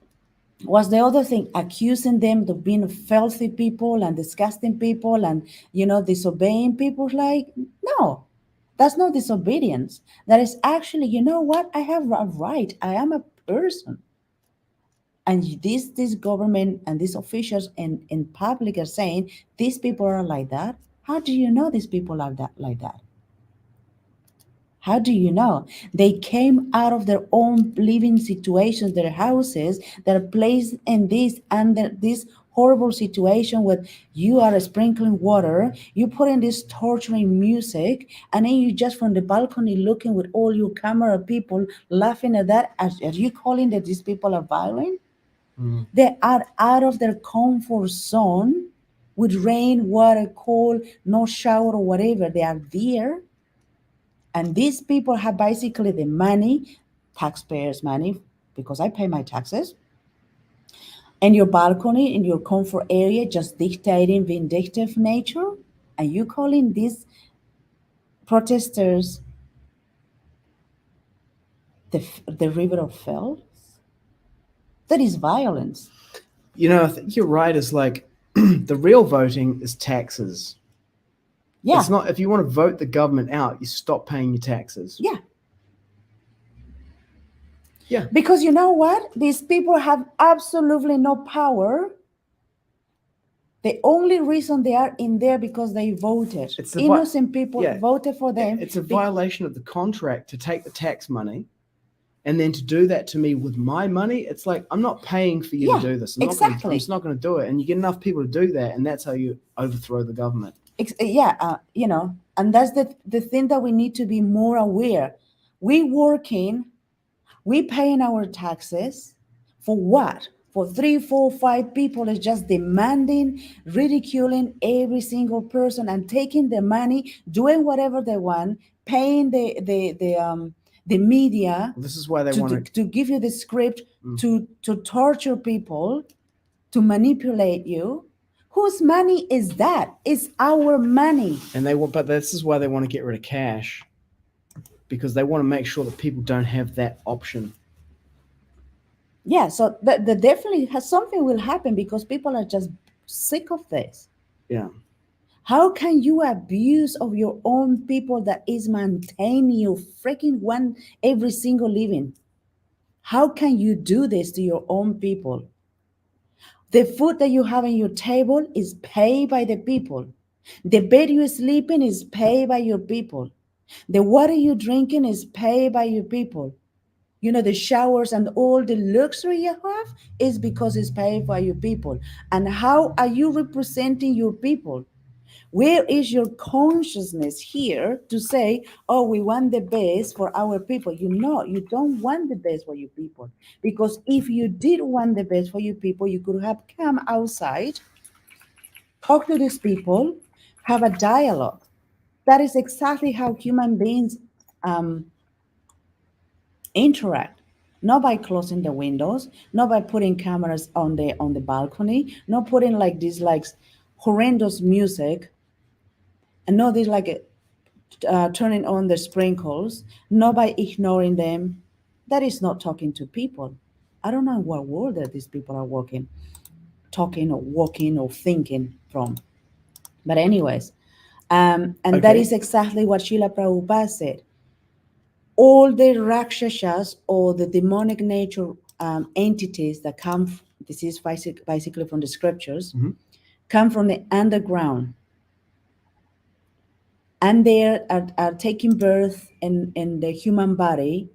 what's the other thing? Accusing them of being filthy people and disgusting people and, disobeying people. Like, no, that's not disobedience. That is actually, you know what? I have a right. I am a person. And this government and these officials in public are saying these people are like that. How do you know these people are like that? How do you know? They came out of their own living situations, their houses, that are placed in this under this horrible situation where you are sprinkling water, you put in this torturing music, and then you just from the balcony looking with all your camera people laughing at that. Are you calling that these people are violent? Mm. They are out of their comfort zone with rain, water, cold, no shower or whatever. They are there. And these people have basically the money, taxpayers' money, because I pay my taxes, and your balcony in your comfort area just dictating vindictive nature. And you calling these protesters the river of filth? That is violence. I think you're right. It's like the real voting is taxes. Yeah. It's not, if you want to vote the government out, you stop paying your taxes. Yeah. Yeah. Because you know what? These people have absolutely no power. The only reason they are in there because they voted. Innocent people voted for them. It's a violation of the contract to take the tax money and then to do that to me with my money. It's like, I'm not paying for you to do this. I'm just not going to do it. And you get enough people to do that, and that's how you overthrow the government. And that's the thing that we need to be more aware. We working, we paying our taxes for what? For 3, 4, 5 people is just demanding, ridiculing every single person and taking the money, doing whatever they want, paying the media. This is why they want to give you the script, to torture people, to manipulate you. Whose money is that? It's our money. But this is why they want to get rid of cash, because they want to make sure that people don't have that option. Yeah, so that definitely something will happen because people are just sick of this. Yeah. How can you abuse of your own people that is maintaining you freaking one every single living? How can you do this to your own people? The food that you have on your table is paid by the people. The bed you sleep in is paid by your people. The water you're drinking is paid by your people. You know, the showers and all the luxury you have is because it's paid by your people. And how are you representing your people? Where is your consciousness here to say, oh, we want the best for our people? You know, you don't want the best for your people. Because if you did want the best for your people, you could have come outside, talk to these people, have a dialogue. That is exactly how human beings interact. Not by closing the windows, not by putting cameras on the balcony, not putting like this like horrendous music, and not this like turning on the sprinkles, not by ignoring them. That is not talking to people. I don't know what world that these people are talking or walking or thinking from. But anyways, and that Okay. is exactly what Srila Prabhupada said. All the rakshasas or the demonic nature entities that come, this is basically from the scriptures, come from the underground. And they are taking birth in the human body,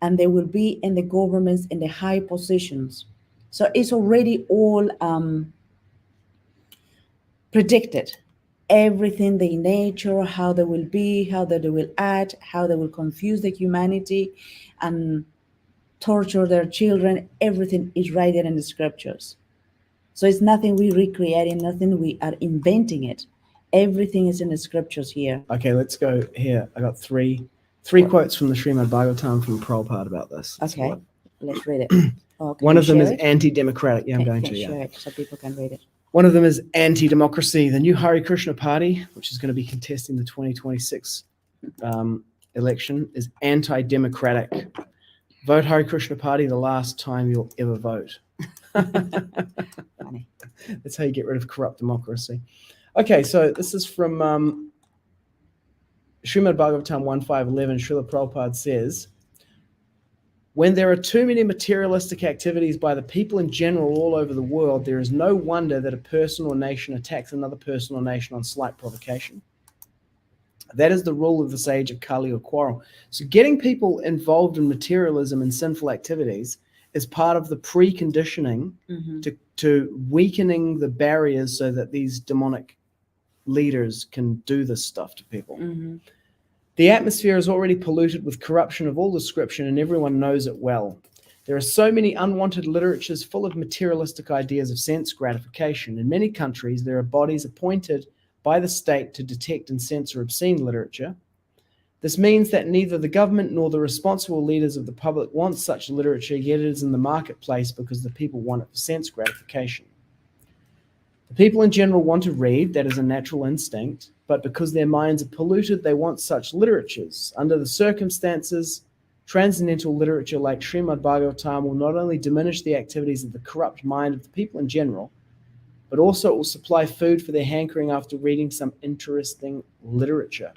and they will be in the governments in the high positions. So it's already all predicted. Everything, the nature, how they will be, how they will act, how they will confuse the humanity and torture their children, everything is right there in the scriptures. So it's nothing we recreating, nothing we are inventing it. Everything is in the scriptures here. Okay, let's go here. I got three quotes from the Srimad Bhagavatam from Prabhupada about this. Let's Okay, look. let's read it. Oh, can One you of them share is it? anti-democratic. Yeah, I'm going Can to. you Yeah. share it so people can read it? One of them is anti-democracy. The new Hare Krishna Party, which is going to be contesting the 2026 election, is anti-democratic. Vote Hare Krishna Party the last time you'll ever vote. Funny. That's how you get rid of corrupt democracy. Okay, so this is from Srimad Bhagavatam 1.5.11. Srila Prabhupada says, when there are too many materialistic activities by the people in general all over the world, there is no wonder that a person or nation attacks another person or nation on slight provocation. That is the rule of the sage of Kali or quarrel. So getting people involved in materialism and sinful activities is part of the preconditioning to weakening the barriers so that these demonic leaders can do this stuff to people. The atmosphere is already polluted with corruption of all description, and everyone knows it well. There are so many unwanted literatures full of materialistic ideas of sense gratification. In many countries, there are bodies appointed by the state to detect and censor obscene literature. This means that neither the government nor the responsible leaders of the public want such literature, yet it is in the marketplace because the people want it for sense gratification. The people in general want to read, that is a natural instinct, but because their minds are polluted, they want such literatures. Under the circumstances, transcendental literature like Srimad Bhagavatam will not only diminish the activities of the corrupt mind of the people in general, but also it will supply food for their hankering after reading some interesting literature.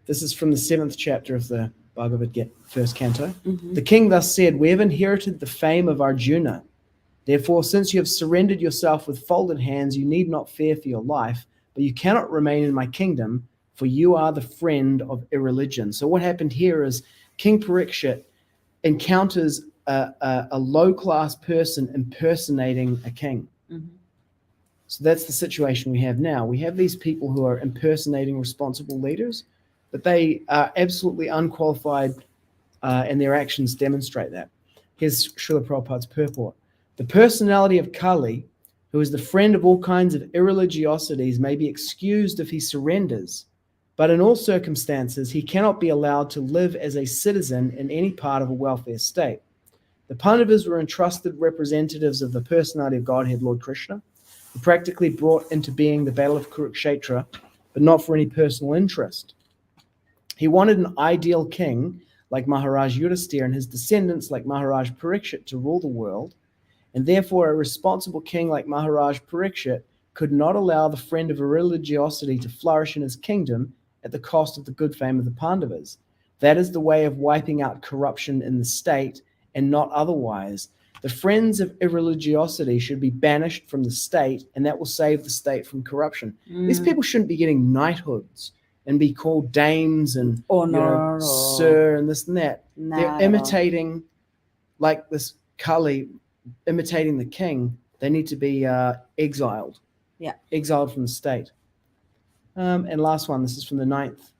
This is from the 7th chapter of the Bhagavad Gita, first canto. The king thus said, we have inherited the fame of Arjuna. Therefore, since you have surrendered yourself with folded hands, you need not fear for your life, but you cannot remain in my kingdom, for you are the friend of irreligion. So what happened here is King Parikshit encounters a low-class person impersonating a king. So that's the situation we have now. We have these people who are impersonating responsible leaders, but they are absolutely unqualified, and their actions demonstrate that. Here's Srila Prabhupada's purport. The personality of Kali, who is the friend of all kinds of irreligiosities, may be excused if he surrenders, but in all circumstances, he cannot be allowed to live as a citizen in any part of a welfare state. The Pandavas were entrusted representatives of the personality of Godhead, Lord Krishna, who practically brought into being the Battle of Kurukshetra, but not for any personal interest. He wanted an ideal king like Maharaj Yudhisthira and his descendants like Maharaj Parikshit to rule the world, and therefore a responsible king like Maharaj Parikshit could not allow the friend of religiosity to flourish in his kingdom at the cost of the good fame of the Pandavas. That is the way of wiping out corruption in the state and not otherwise. The friends of irreligiosity should be banished from the state, and that will save the state from corruption. These people shouldn't be getting knighthoods and be called dames and Honor or sir and this and that. not They're at all. imitating, like this Kali, imitating the king. They need to be exiled. Yeah. Exiled from the state. And last one, this is from the ninth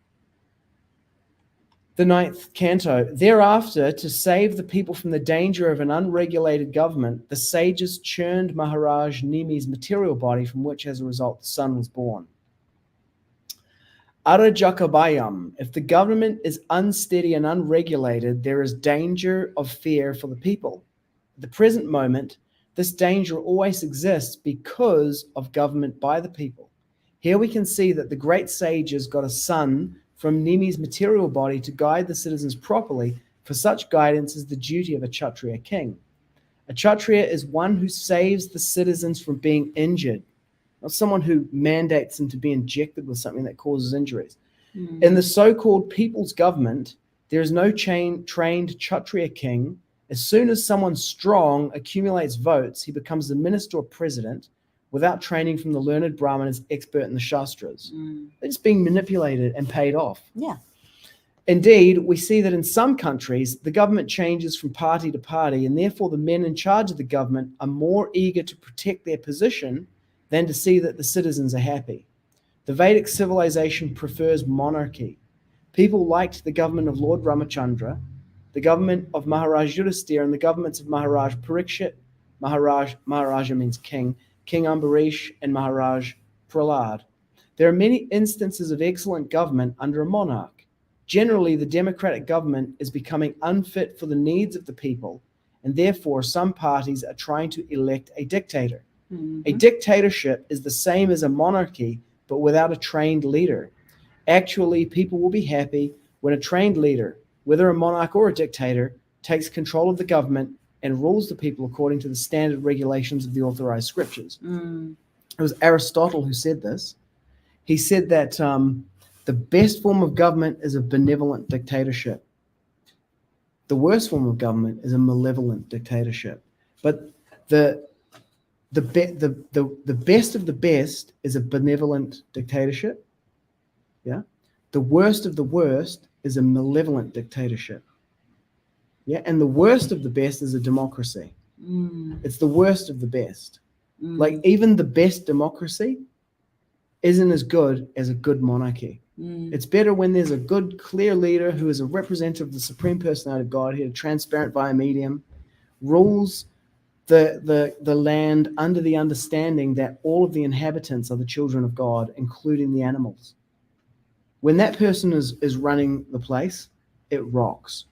canto. Thereafter, to save the people from the danger of an unregulated government, the sages churned Maharaj Nimi's material body, from which, as a result, the son was born. Arajakabayam. If the government is unsteady and unregulated, there is danger of fear for the people. At the present moment, this danger always exists because of government by the people. Here we can see that the great sages got a son from Nimi's material body to guide the citizens properly, for such guidance is the duty of a Kshatriya king. A Kshatriya is one who saves the citizens from being injured, not someone who mandates them to be injected with something that causes injuries. In the so-called people's government, there is no trained Kshatriya king. As soon as someone strong accumulates votes, he becomes the minister or president without training from the learned Brahmanas expert in the Shastras. They're just being manipulated and paid off. Yeah. Indeed, we see that in some countries, the government changes from party to party, and therefore the men in charge of the government are more eager to protect their position than to see that the citizens are happy. The Vedic civilization prefers monarchy. People liked the government of Lord Ramachandra, the government of Maharaj Yudhisthira, and the governments of Maharaj Parikshit. Maharaja means king, King Ambarish, and Maharaj Prahlad. There are many instances of excellent government under a monarch. Generally, the democratic government is becoming unfit for the needs of the people, and therefore some parties are trying to elect a dictator. A dictatorship is the same as a monarchy, but without a trained leader. Actually, people will be happy when a trained leader, whether a monarch or a dictator, takes control of the government and rules the people according to the standard regulations of the authorized scriptures. It was Aristotle who said this. He said that the best form of government is a benevolent dictatorship. The worst form of government is a malevolent dictatorship. But the best of the best is a benevolent dictatorship. Yeah. The worst of the worst is a malevolent dictatorship. Yeah. And the worst of the best is a democracy. It's the worst of the best. Like even the best democracy isn't as good as a good monarchy. It's better when there's a good, clear leader who is a representative of the Supreme Personality of Godhead, transparent via medium, rules the land under the understanding that all of the inhabitants are the children of God, including the animals. When that person is running the place, it rocks.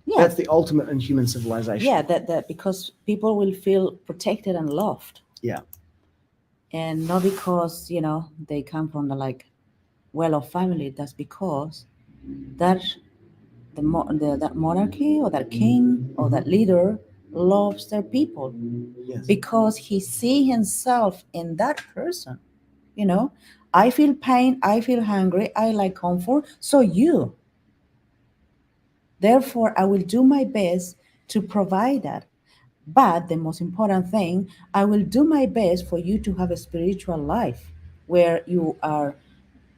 Yeah. That's the ultimate in human civilization. Yeah, that because people will feel protected and loved. Yeah. And not because, they come from the well-off family. That's because that monarchy or that king or that leader loves their people. Yes. Because he sees himself in that person. I feel pain, I feel hungry, I like comfort, so you. Therefore, I will do my best to provide that. But the most important thing, I will do my best for you to have a spiritual life where you are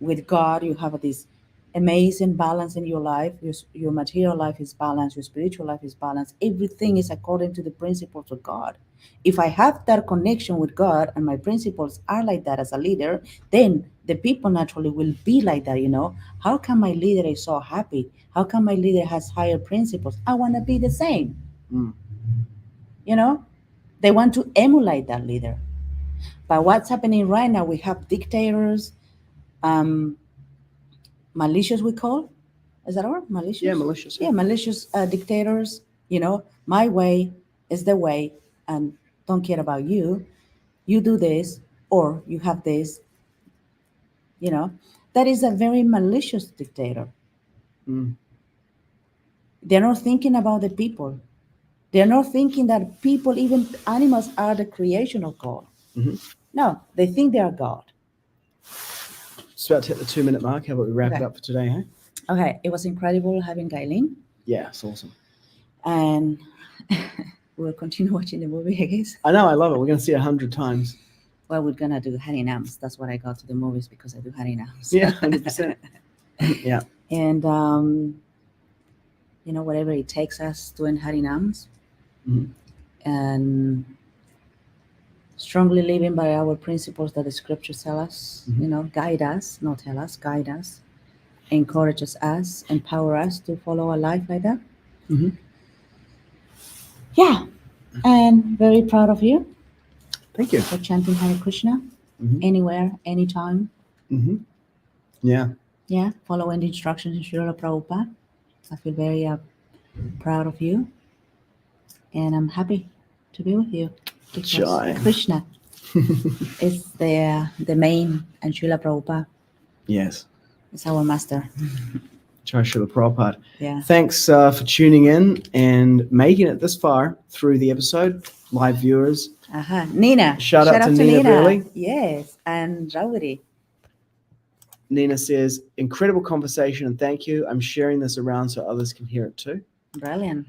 with God, you have this amazing balance in your life. Your material life is balanced, your spiritual life is balanced. Everything is according to the principles of God. If I have that connection with God and my principles are like that as a leader, then the people naturally will be like that. How come my leader is so happy? How come my leader has higher principles? I want to be the same. They want to emulate that leader. But what's happening right now, we have dictators, malicious, we call. Is that a word? Malicious? Yeah, malicious. Yeah, malicious dictators. My way is the way, and don't care about you. You do this, or you have this. That is a very malicious dictator. They're not thinking about the people. They're not thinking that people, even animals, are the creation of God. No, they think they are God. It's about to hit the 2-minute mark. How about we wrap it up for today, hey? Okay, it was incredible having Gaylene, Yeah, it's awesome. and we'll continue watching the movie, I guess. I know, I love it. We're going to see it 100 times. Well, we're gonna do Harinams. That's what I got to the movies, because I do Harinams. Yeah, 100%. Yeah. And whatever it takes us doing Harinams, Mhm. and strongly living by our principles that the scriptures tell us, Mhm. guide us, not tell us, guide us, encourages us, empower us to follow a life like that. Mhm. Yeah, and very proud of you Thank you. for chanting Hare Krishna Mhm. anywhere, anytime. Hmm. Yeah. Yeah, following the instructions of Srila Prabhupada. I feel very proud of you, and I'm happy to be with you, because Jai. Krishna is the main, and Srila Prabhupada Yes. is our master. Jai Srila Prabhupada. Yeah. Thanks for tuning in and making it this far through the episode, live viewers. Nina. Shout out to Nina Burley. Yes, and Rauri. Nina says, incredible conversation and thank you. I'm sharing this around so others can hear it too. Brilliant.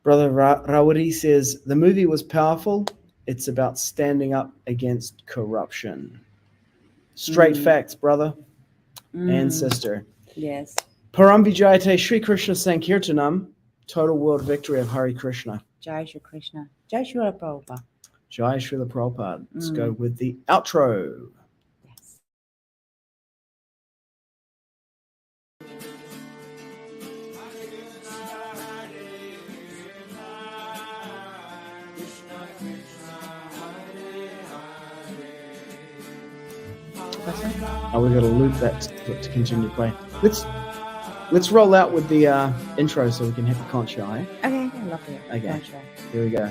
Brother Rawari says, the movie was powerful. It's about standing up against corruption. Straight facts, brother and sister. Yes. Param Vijayate Sri Krishna Sankirtanam. Total world victory of Hare Krishna. Jai Shri Krishna. Jai Srila Prabhupada. Jai Srila Prabhupada. Let's go with the outro. Yes. Oh, we've got to loop that to continue to play. Let's roll out with the intro so we can hit the conch, eh? Okay, I love it. Okay. Gotcha. Here we go.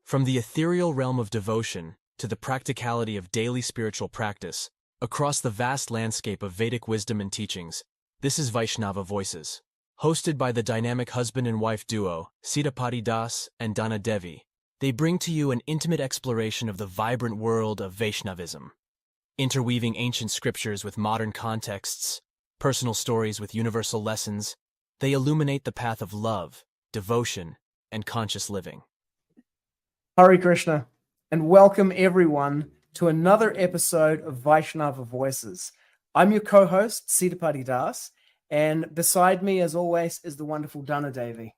From the ethereal realm of devotion to the practicality of daily spiritual practice, across the vast landscape of Vedic wisdom and teachings, this is Vaishnava Voices. Hosted by the dynamic husband and wife duo, Sitapati Das and Dana Devi, they bring to you an intimate exploration of the vibrant world of Vaishnavism. Interweaving ancient scriptures with modern contexts, personal stories with universal lessons, they illuminate the path of love, devotion, and conscious living. Hare Krishna, and welcome everyone to another episode of Vaishnava Voices. I'm your co-host, Sitapati Das, and beside me, as always, is the wonderful Dana Devi.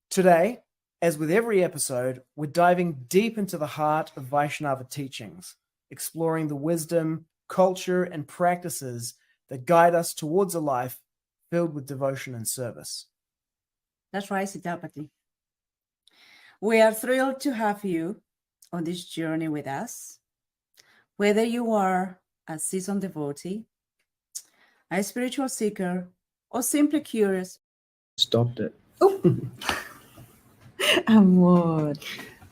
Today, as with every episode, we're diving deep into the heart of Vaishnava teachings, exploring the wisdom, culture, and practices that guide us towards a life filled with devotion and service. That's right, Sitapati. We are thrilled to have you on this journey with us. Whether you are a seasoned devotee, a spiritual seeker, or simply curious. Stopped it. Amor.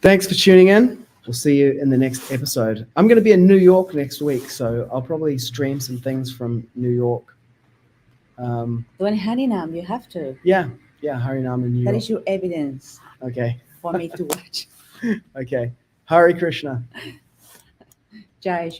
Thanks for tuning in. We'll see you in the next episode. I'm going to be in New York next week, so I'll probably stream some things from New York. Doing Harinam, you have to. Yeah, Harinam in New York. That is your evidence Okay. for me to watch. Okay. Hare Krishna. Jai